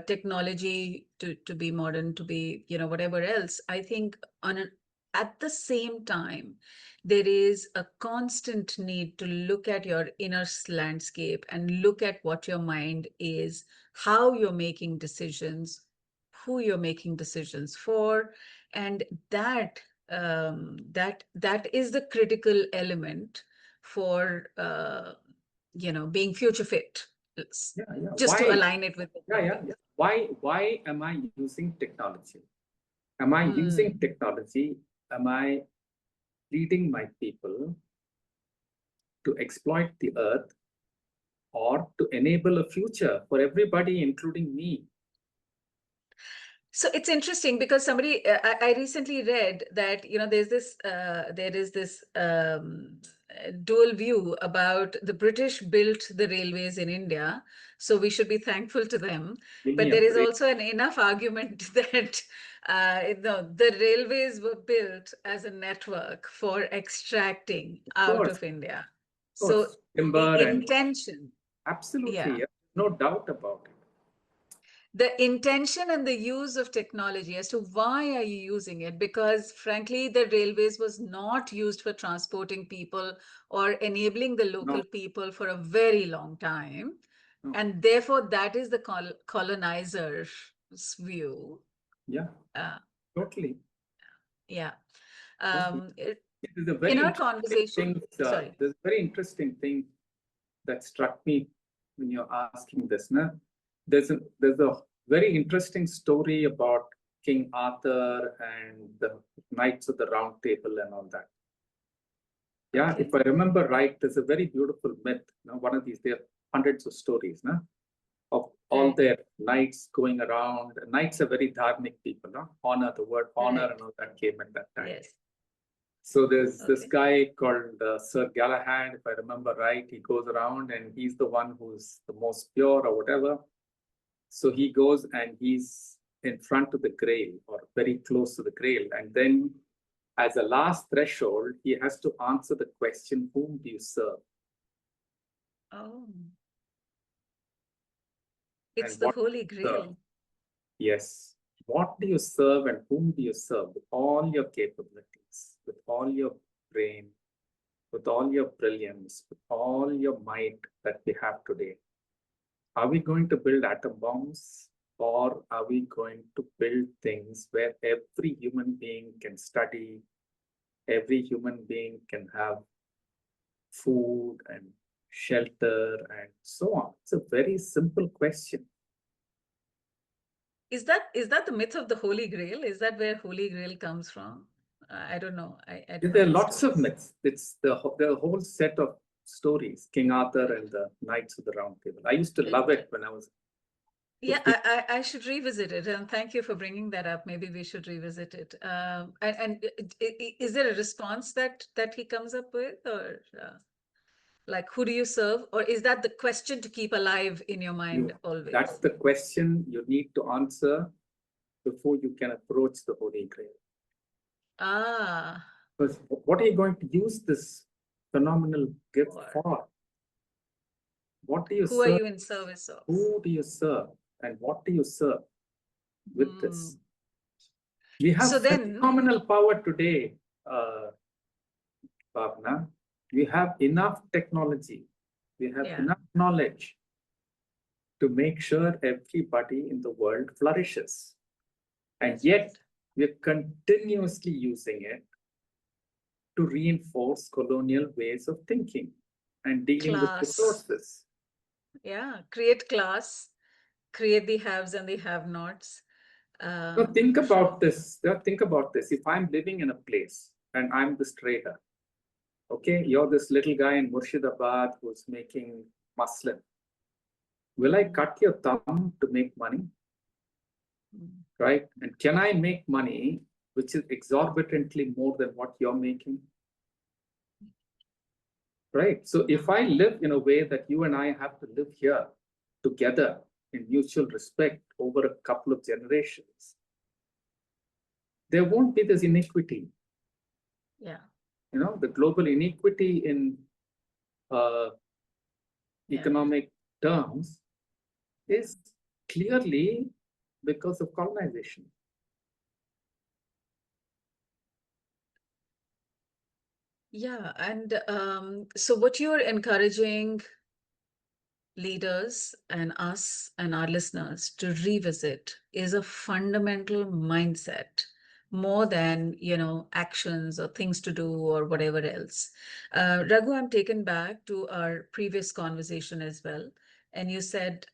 technology to be modern, to be, whatever else, I think at the same time, there is a constant need to look at your inner landscape and look at what your mind is, how you're making decisions, who you're making decisions for, and that is the critical element for being future fit. Just to align it with why am I using technology? Am I using technology? Am I leading my people to exploit the earth or to enable a future for everybody, including me? So it's interesting because I recently read that there is this dual view about the British built the railways in India, so we should be thankful to them. But there is also an enough argument that the railways were built as a network for extracting out of India. So the intention, absolutely, no doubt about it. The intention and the use of technology as to why are you using it? Because frankly, the railways was not used for transporting people or enabling the local people for a very long time. And therefore, that is the colonizer's view. Totally. Yeah. In our conversation, there's a very interesting thing that struck me when you're asking this. There's a very interesting story about King Arthur and the Knights of the Round Table and all that. Yeah, Okay. if I remember right, there's a very beautiful myth. One of these, there are hundreds of stories, of all Right. their knights going around. Knights are very dharmic people, honor, the word honor Right. and all that came at that time. Yes. So there's this Okay. guy called Sir Galahad, if I remember right. He goes around and he's the one who's the most pure or whatever. So he goes and he's in front of the grail or very close to the grail. And then as a last threshold, he has to answer the question, whom do you serve? Oh. It's And the what Holy do you serve? Grail. Yes. What do you serve and whom do you serve with all your capabilities, with all your brain, with all your brilliance, with all your might that we have today? Are we going to build atom bombs, or are we going to build things where every human being can study, every human being can have food and shelter and so on? It's a very simple question. Is that the myth of the Holy Grail? Is that where Holy Grail comes from? I don't know. I don't There know are these lots of stories. myths. It's the whole set of stories, King Arthur and the Knights of the Round Table. I used to love it when I was Yeah, 15. I should revisit it, and thank you for bringing that up. Maybe we should revisit it. And is there a response that he comes up with, or like, who do you serve, or is that the question to keep alive in your mind That's always? the question you need to answer before you can approach the Holy Grail. Ah, Because what are you going to use this phenomenal gift or for? What do you who are serve? you in service of? Who do you serve? And what do you serve with Hmm. this? We So have then, phenomenal power today, Bhavana. We have enough technology. We have yeah, enough knowledge to make sure everybody in the world flourishes. And that's yet, right. we're continuously using it to reinforce colonial ways of thinking and dealing with Class, resources. yeah, create class, create the haves and the have-nots. Now think For sure. about this. Now think about this. If I'm living in a place and I'm this trader, okay, you're this little guy in Murshidabad who's making muslin. Will I cut your thumb to make money? Mm. Right? And can I make money which is exorbitantly more than what you're making? Right? So if I live in a way that you and I have to live here together in mutual respect over a couple of generations, there won't be this inequity. Yeah, The global inequity in yeah. economic terms is clearly because of colonization. Yeah, and so what you're encouraging leaders and us and our listeners to revisit is a fundamental mindset more than actions or things to do or whatever else. Raghu, I'm taken back to our previous conversation as well, and you said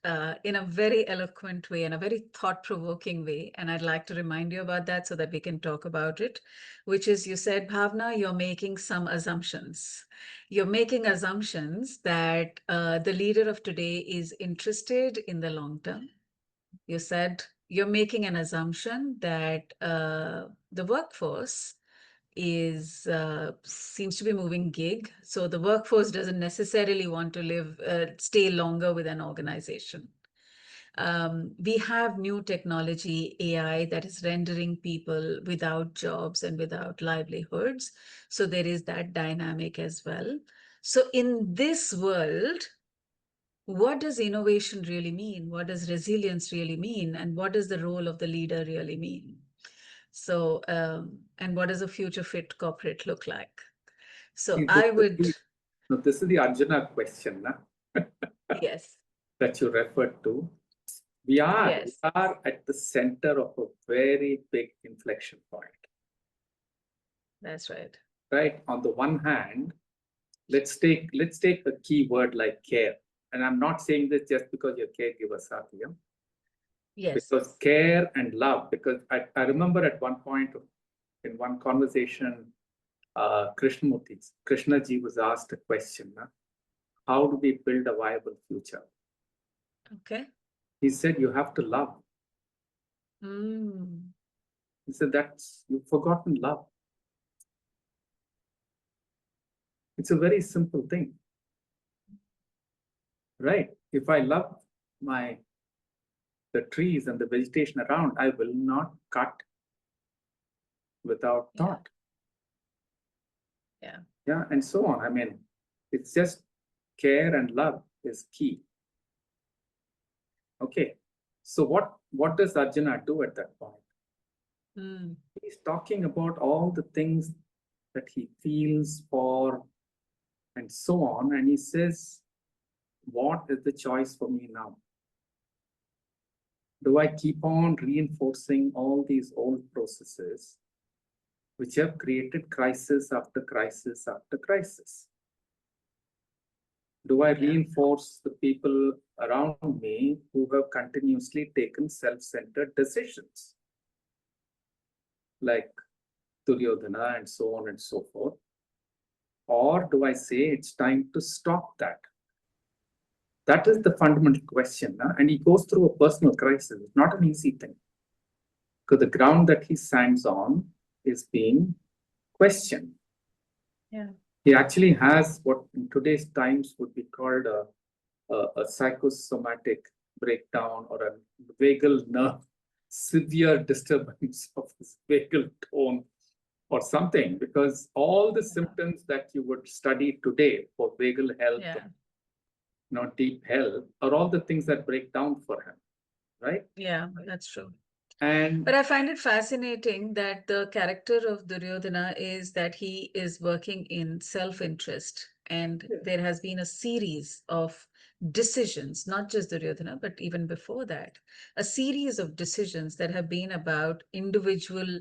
in a very eloquent way, in a very thought-provoking way, and I'd like to remind you about that so that we can talk about it, which is, you said, Bhavna, you're making some assumptions. You're making assumptions that the leader of today is interested in the long term. You said you're making an assumption that the workforce is seems to be moving gig. So the workforce doesn't necessarily want to stay longer with an organization. We have new technology, AI, that is rendering people without jobs and without livelihoods. So there is that dynamic as well. So in this world, what does innovation really mean? What does resilience really mean? And what does the role of the leader really mean? So, and what does a future fit corporate look like? So See, I would, this is the Arjuna question yes, that you referred to. We are yes, at the center of a very big inflection point. that's right. Right? On the one hand, let's take a key word like care. And I'm not saying this just because you're caregiver Saathi. Yes. Because care and love, because I remember at one point in one conversation, Krishnaji was asked a question, how do we build a viable future? Okay. He said, you have to love. Mm. He said, you've forgotten love. It's a very simple thing, right? If I love the trees and the vegetation around, I will not cut without thought. Yeah. Yeah, and so on. I mean, it's just care and love is key. Okay, so what does Arjuna do at that point? Mm. He's talking about all the things that he feels for and so on, and he says, what is the choice for me now? Do I keep on reinforcing all these old processes which have created crisis after crisis after crisis? Do I reinforce the people around me who have continuously taken self-centered decisions, like Duryodhana and so on and so forth? Or do I say it's time to stop that? That is the fundamental question. And he goes through a personal crisis. It's not an easy thing, because the ground that he stands on is being questioned. Yeah. He actually has what in today's times would be called a psychosomatic breakdown or a vagal nerve, severe disturbance of his vagal tone or something, because all the symptoms that you would study today for vagal health, deep health, are all the things that break down for him, right? Yeah, that's true. And But I find it fascinating that the character of Duryodhana is that he is working in self-interest. And there has been a series of decisions, not just Duryodhana, but even before that, a series of decisions that have been about individual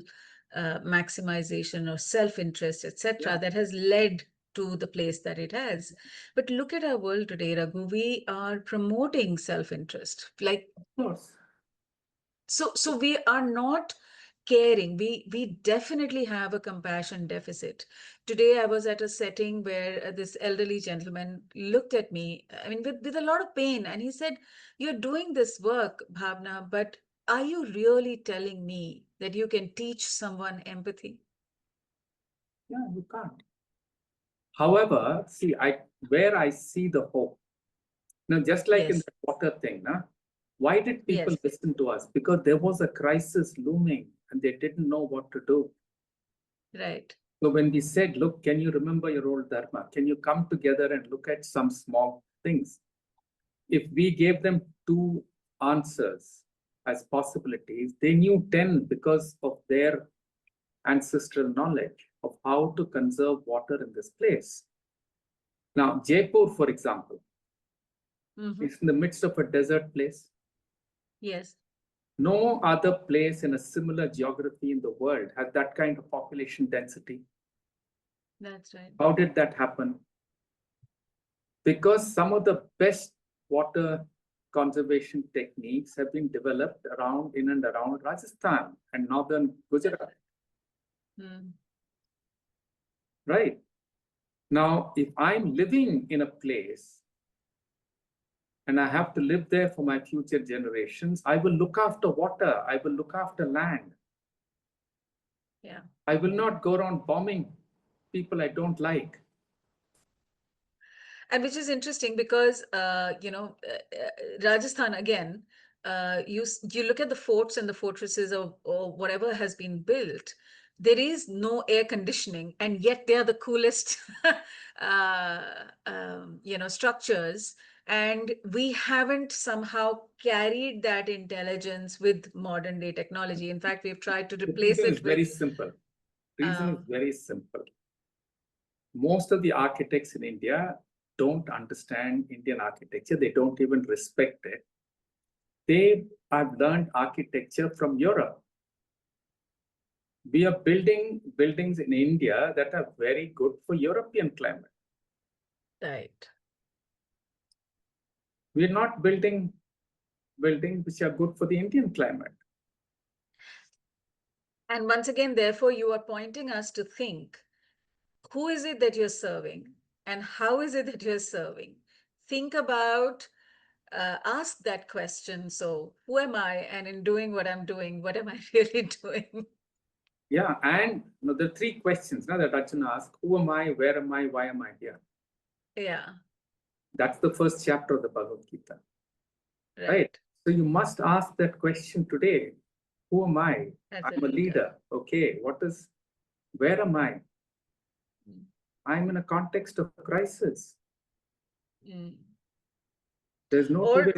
maximization or self-interest, etc., that has led to the place that it has. But look at our world today, Raghu. We are promoting self-interest. Like, of course, so we are not caring. We definitely have a compassion deficit. Today I was at a setting where this elderly gentleman looked at me, I mean, with a lot of pain, and he said, "You're doing this work, Bhavna, but are you really telling me that you can teach someone empathy?" yeah, you can't. However, see, where I see the hope. Now, just like in Yes. the water thing, why did people Yes. listen to us? Because there was a crisis looming and they didn't know what to do. Right. So when we said, look, can you remember your old Dharma? Can you come together and look at some small things? If we gave them 2 answers as possibilities, they knew 10 because of their ancestral knowledge of how to conserve water in this place. Now, Jaipur, for example, is in the midst of a desert place. Yes. No other place in a similar geography in the world has that kind of population density. That's right. How did that happen? Because some of the best water conservation techniques have been developed in and around Rajasthan and northern Gujarat. Right? Now, if I'm living in a place and I have to live there for my future generations, I will look after water, I will look after land. Yeah. I will not go around bombing people I don't like. And which is interesting because, Rajasthan, again, you look at the forts and the fortresses or whatever has been built, there is no air conditioning, and yet they are the coolest, structures. And we haven't somehow carried that intelligence with modern day technology. In fact, we've tried to The replace reason is it with. very simple. Reason is very simple. Most of the architects in India don't understand Indian architecture. They don't even respect it. They have learned architecture from Europe. We are building buildings in India that are very good for European climate. Right. We're not building building which are good for the Indian climate. And once again, therefore, you are pointing us to think, who is it that you're serving and how is it that you're serving? Think about, ask that question. So who am I? And in doing what I'm doing, what am I really doing? Yeah, and the three questions now that Arjuna asked: who am I, where am I, why am I here? Yeah. That's the first chapter of the Bhagavad Gita. Right? So you must ask that question today. Who am I? I'm a leader. Okay, where am I? I'm in a context of crisis. There's no or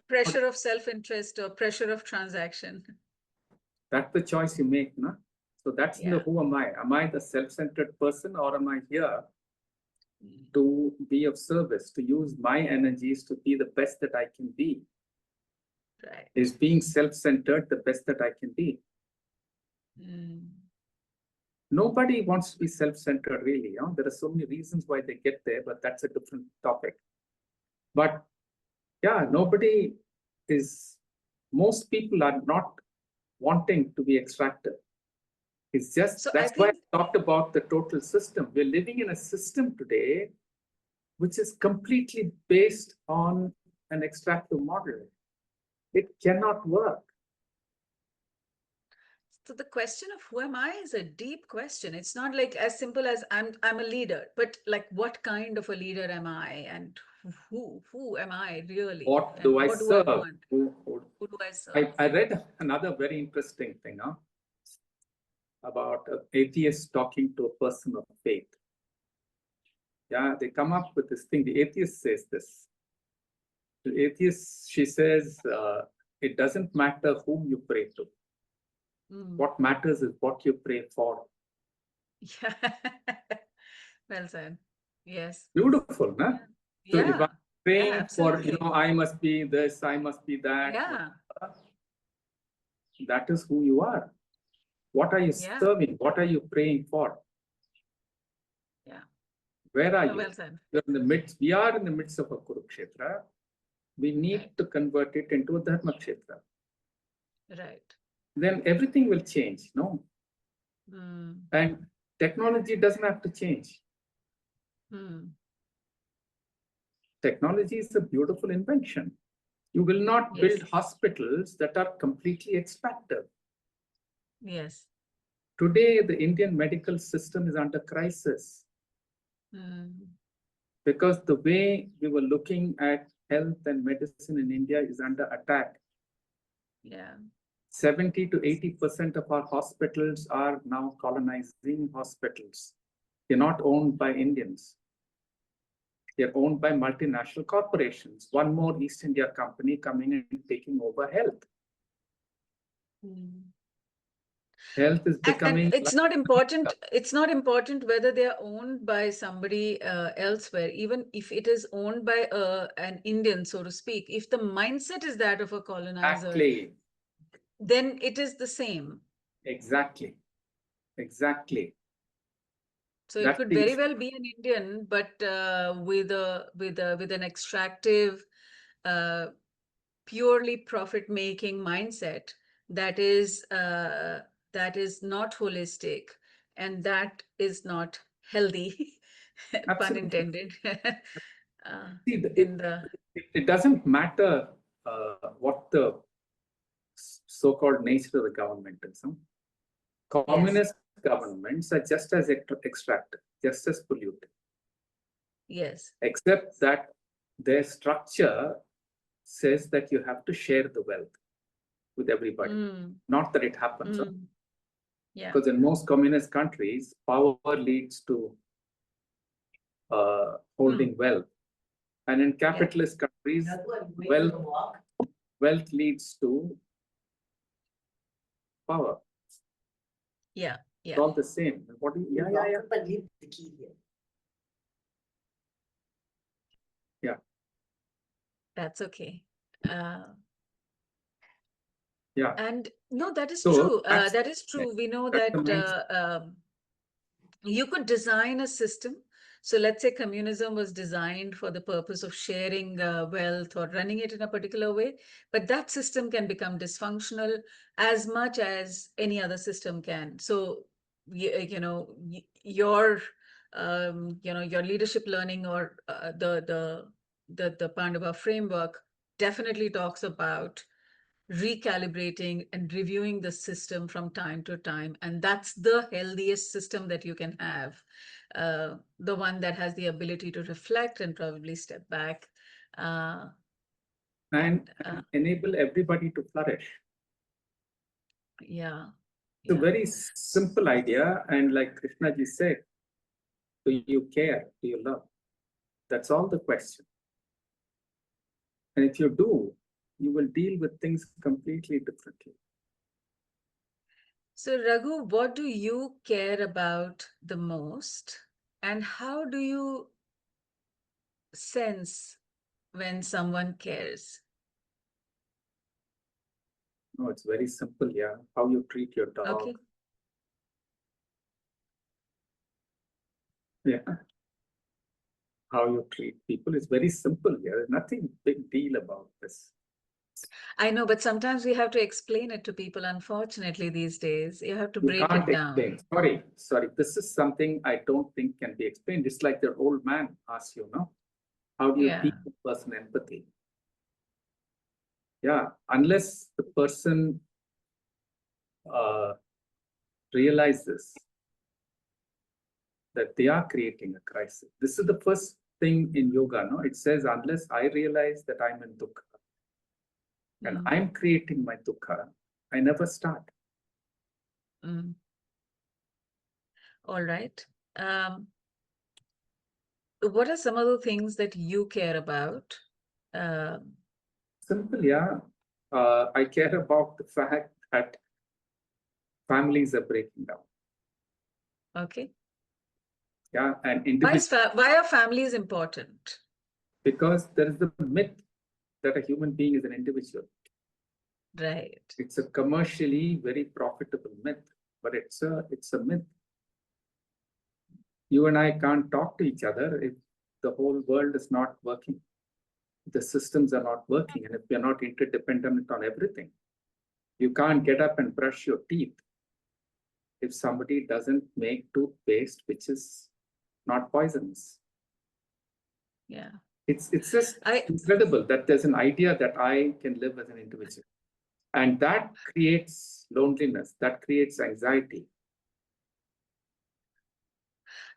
pressure of self-interest or pressure of transaction. That's the choice you make, no? So that's in the who am I? Am I the self-centered person, or am I here to be of service, to use my energies to be the best that I can be? Right. Is being self-centered the best that I can be? Nobody wants to be self-centered, really. There are so many reasons why they get there, but that's a different topic. But yeah, most people are not wanting to be extractive. It's just, so that's why I talked about the total system. We're living in a system today which is completely based on an extractive model. It cannot work. So the question of who am I is a deep question. It's not like as simple as I'm a leader, but like what kind of a leader am I, and who am I really? What do I serve? Do I want? Who do I serve? I read another very interesting thing about an atheist talking to a person of faith. Yeah, they come up with this thing. The atheist says this. The atheist, she says, it doesn't matter whom you pray to. What matters is what you pray for. Yeah. Well said. Yes. Beautiful, huh? Yeah. So if I'm praying for, absolutely. I must be this, I must be that. Yeah. That is who you are. What are you serving? What are you praying for? Yeah. Where are you? Well said. We are in the midst of a Kurukshetra. We need to convert it into a Dharma Kshetra. Right. Then everything will change, no? And technology doesn't have to change. Technology is a beautiful invention. You will not build hospitals that are completely extractive. Yes. Today, the Indian medical system is under crisis. Because the way we were looking at health and medicine in India is under attack. Yeah. 70 to 80% of our hospitals are now colonizing hospitals. They're not owned by Indians. They're owned by multinational corporations. One more East India company coming and taking over health. Health is becoming. And it's not important. It's not important whether they are owned by somebody elsewhere. Even if it is owned by an Indian, so to speak, if the mindset is that of a colonizer, then it is the same. Exactly. So it could very well be an Indian, but with an extractive, purely profit-making mindset that is not holistic, and that is not healthy, pun intended. It doesn't matter what the so-called nature of the government is. Communist governments are just as extractive, just as polluting. Yes. Except that their structure says that you have to share the wealth with everybody. Not that it happens. Yeah. Because in most communist countries, power leads to holding wealth. And in capitalist countries, wealth leads to power. Yeah. It's all the same. What do you, the key here. Yeah. That's okay. Yeah. And no, that is true. That is true. We know that you could design a system So let's say communism was designed for the purpose of sharing wealth or running it in a particular way, but that system can become dysfunctional as much as any other system can. So, your your leadership learning or the Pandava framework definitely talks about recalibrating and reviewing the system from time to time. And that's the healthiest system that you can have. The one that has the ability to reflect and probably step back. and And enable everybody to flourish. yeah, It's a yeah. very simple idea. And like Krishna ji said, do you care? Do you love? That's all the question. And if you do, you will deal with things completely differently. So Raghu, what do you care about the most? And how do you sense when someone cares? No, it's very simple. Yeah. How you treat your dog. Okay. Yeah. How you treat people is very simple. Yeah. There's nothing big deal about this. I know, but sometimes we have to explain it to people, unfortunately, these days. You have to You break can't it explain. down. Sorry. This is something I don't think can be explained. It's like the old man asks you, no? How do you Yeah. teach a person empathy? Yeah, unless the person realizes that they are creating a crisis. This is the first thing in yoga, no? It says, unless I realize that I'm in dukkha and I'm creating my dukkha, I never start. Mm. All right. What are some of the things that you care about? Simple, yeah. I care about the fact that families are breaking down. Okay. Yeah, and Why are families important? because there is the myth that a human being is an individual. Right. It's a commercially very profitable myth, but it's a myth. You and I can't talk to each other if the whole world is not working. The systems are not working, and if we are not interdependent on everything, you can't get up and brush your teeth if somebody doesn't make toothpaste which is not poisonous. Yeah. It's just incredible that there's an idea that I can live as an individual. And that creates loneliness, that creates anxiety.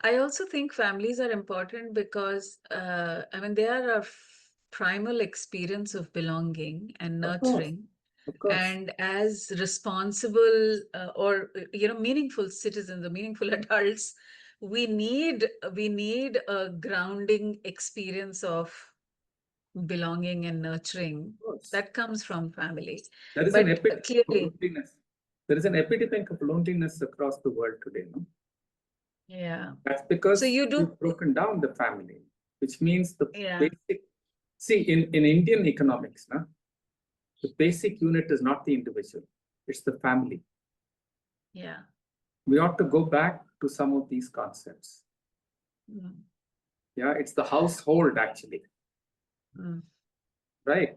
I also think families are important because, they are our primal experience of belonging and nurturing. Of course. And as responsible or meaningful citizens or meaningful adults, we need a grounding experience of belonging and nurturing that comes from family. There is But an epidemic clearly, of loneliness. There is an epidemic of loneliness across the world today, no? yeah. That's because So you do, we've broken down the family, which means the yeah, basic. See, in Indian economics, no, the basic unit is not the individual; it's the family. yeah. We ought to go back to some of these concepts. Mm. Yeah, it's the household actually, right?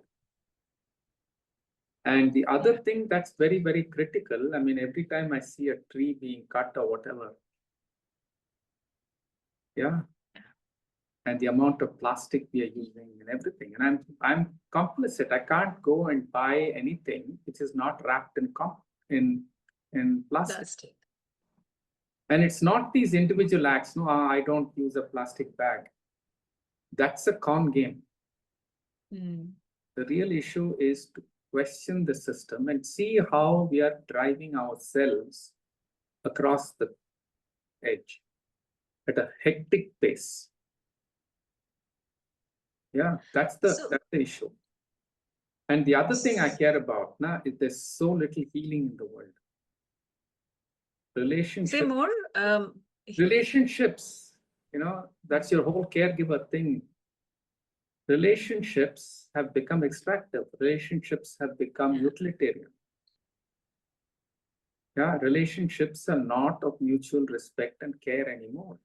And the other thing that's very, very critical, I mean, every time I see a tree being cut or whatever, yeah, and the amount of plastic we are using and everything, and I'm complicit. I can't go and buy anything which is not wrapped in plastic. Plastic. And it's not these individual acts. No, I don't use a plastic bag. That's a con game. The real issue is to question the system and see how we are driving ourselves across the edge at a hectic pace. Yeah, that's the issue. And the other thing I care about now is there's so little healing in the world. Relationships. Say more. Relationships, that's your whole caregiver thing. Relationships have become extractive. Relationships have become utilitarian. Yeah, relationships are not of mutual respect and care anymore.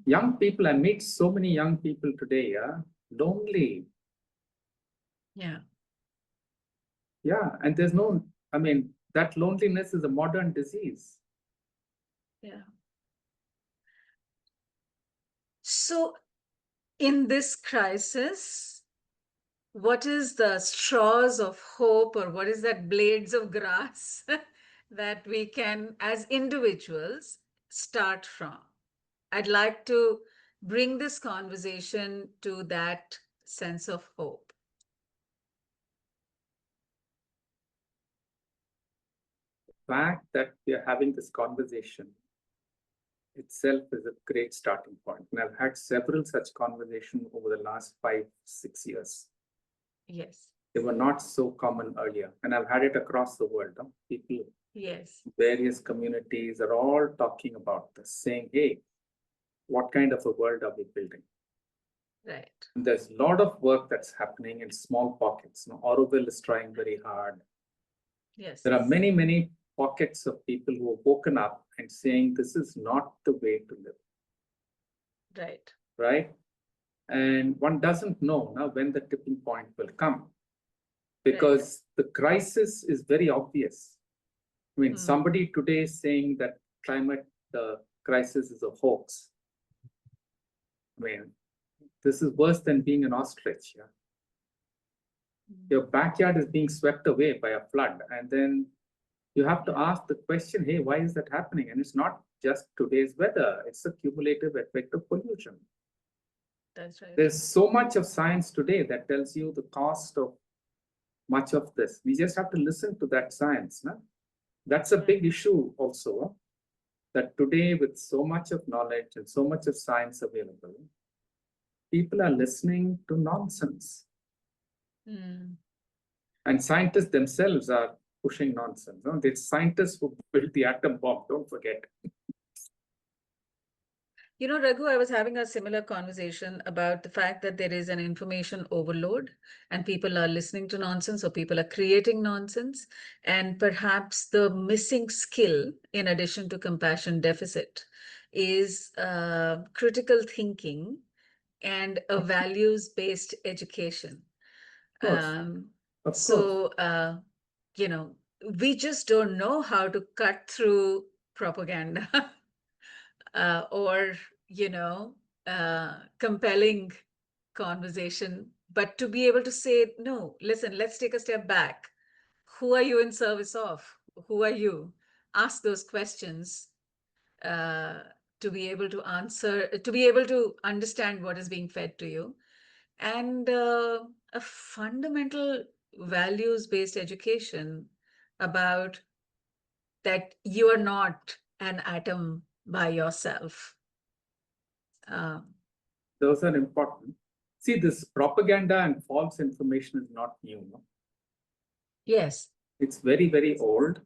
Young people, I meet so many young people today, lonely. Yeah. Yeah, and there's no, I mean, that loneliness is a modern disease. Yeah. So in this crisis, what is the straws of hope, or what is that blades of grass that we can, as individuals, start from? I'd like to bring this conversation to that sense of hope. The fact that we are having this conversation itself is a great starting point. And I've had several such conversations over the last 5-6 years. Yes. They were not so common earlier. And I've had it across the world. People, yes, various communities are all talking about this, saying, hey, what kind of a world are we building? right. And there's a lot of work that's happening in small pockets. Orwell is trying very hard. Yes. There are many, many pockets of people who have woken up and saying this is not the way to live. Right. Right? And one doesn't know now when the tipping point will come, because the crisis is very obvious. I mean, somebody today is saying that climate crisis is a hoax. I mean, this is worse than being an ostrich. Yeah? Your backyard is being swept away by a flood, and then you have to ask the question, hey, why is that happening? And it's not just today's weather, it's a cumulative effect of pollution. That's right. There's so much of science today that tells you the cost of much of this. We just have to listen to that science. No? That's a big issue also, that today with so much of knowledge and so much of science available, people are listening to nonsense. And scientists themselves are pushing nonsense. No? The scientists who built the atom bomb, don't forget. You know, Raghu, I was having a similar conversation about the fact that there is an information overload and people are listening to nonsense, or people are creating nonsense. And perhaps the missing skill, in addition to compassion deficit, is critical thinking and a values-based education. Of course. You know, we just don't know how to cut through propaganda. Or, compelling conversation, but to be able to say, no, listen, let's take a step back. Who are you in service of? Who are you? Ask those questions to be able to answer, to be able to understand what is being fed to you. And a fundamental values-based education about that you are not an atom by yourself. Those are important. See, this propaganda and false information is not new. No? Yes. It's very, very old.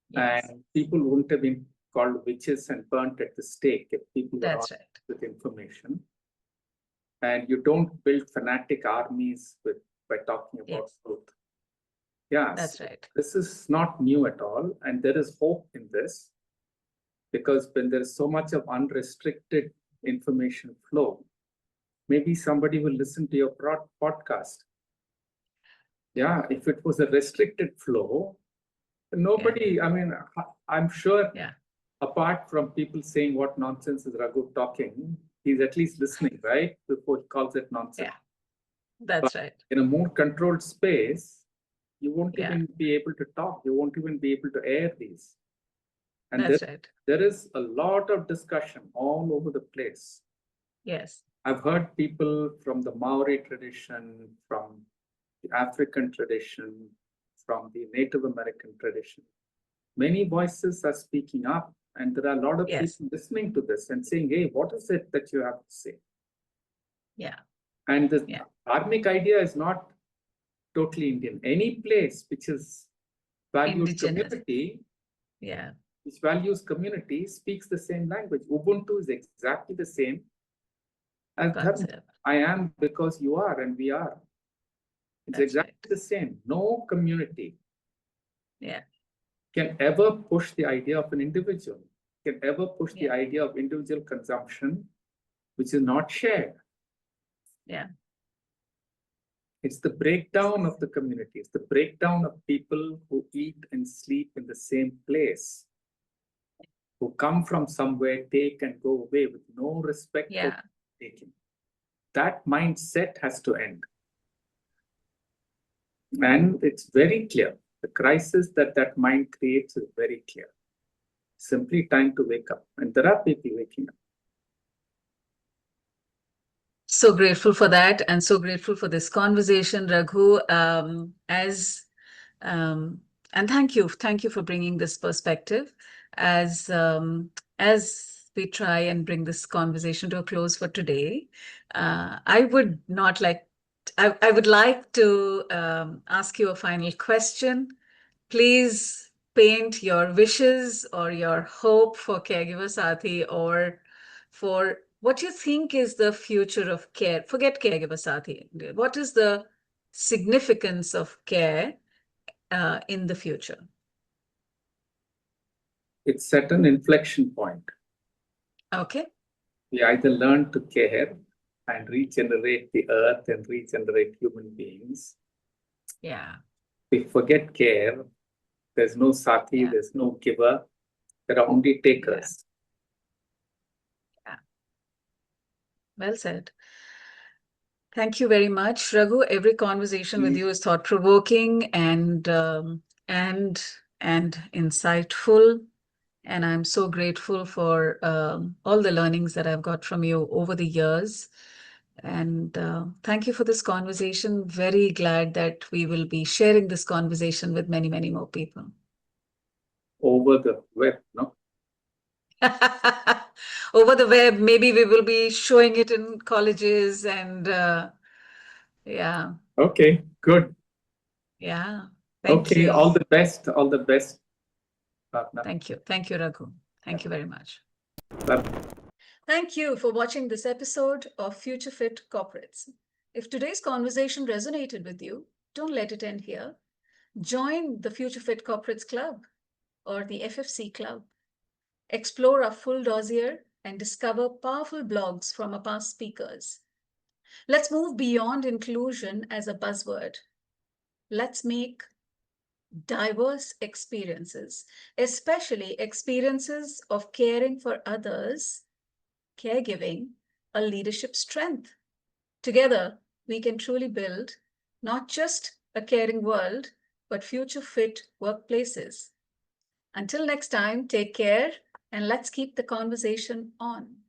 Yes. And people wouldn't have been called witches and burnt at the stake if people were That's armed right. with information. And you don't build fanatic armies by talking about truth. Yeah, that's right. This is not new at all. And there is hope in this, because when there is so much of unrestricted information flow, maybe somebody will listen to your podcast. Yeah, if it was a restricted flow, nobody, I mean, I'm sure, apart from people saying what nonsense is Raghu talking, he's at least listening, right? Before he calls it nonsense. Yeah, that's right. In a more controlled space, you won't even be able to talk. You won't even be able to air these. And that's right. There is a lot of discussion all over the place. Yes. I've heard people from the Maori tradition, from the African tradition, from the Native American tradition. Many voices are speaking up, and there are a lot of people listening to this and saying, hey, what is it that you have to say? Yeah. And the dharmic idea is not totally Indian. Any place which is values community, which values community, speaks the same language. Ubuntu is exactly the same as Dharma. I am because you are and we are. It's exactly the same. No community can ever push the idea of an individual. can ever push the Yeah. idea of individual consumption, which is not shared. Yeah. It's the breakdown of the community. It's the breakdown of people who eat and sleep in the same place, who come from somewhere, take and go away with no respect for Yeah. taking. That mindset has to end. And it's very clear. The crisis that that mind creates is very clear. Simply time to wake up. And there are people waking up. So grateful for that, and so grateful for this conversation, Raghu. And thank you for bringing this perspective as we try and bring this conversation to a close for today. I would like to ask you a final question. Please paint your wishes or your hope for Caregiver Saathi, or for what you think is the future of care. Forget Caregiver Saathi. What is the significance of care in the future? It's at an inflection point. Okay. We either learn to care and regenerate the earth and regenerate human beings. Yeah. We forget care. There's no Saathi, Yeah. there's no giver. There are only takers. Yeah. Well said. Thank you very much, Raghu. Every conversation with you is thought-provoking and insightful. And I'm so grateful for all the learnings that I've got from you over the years. And thank you for this conversation. Very glad that we will be sharing this conversation with many, many more people. Over the web, no? Over the web, maybe we will be showing it in colleges and yeah. Okay, good. Yeah. Thank Okay, you. all the best. All the best, Bhavana. Thank you. Thank you, Raghu. Thank you very much. Bye. Thank you for watching this episode of Future Fit Corporates. If today's conversation resonated with you, don't let it end here. Join the Future Fit Corporates Club or the FFC Club. Explore our full dossier and discover powerful blogs from our past speakers. Let's move beyond inclusion as a buzzword. Let's make diverse experiences, especially experiences of caring for others, caregiving, a leadership strength. Together, we can truly build not just a caring world, but future fit workplaces. Until next time, take care and let's keep the conversation on.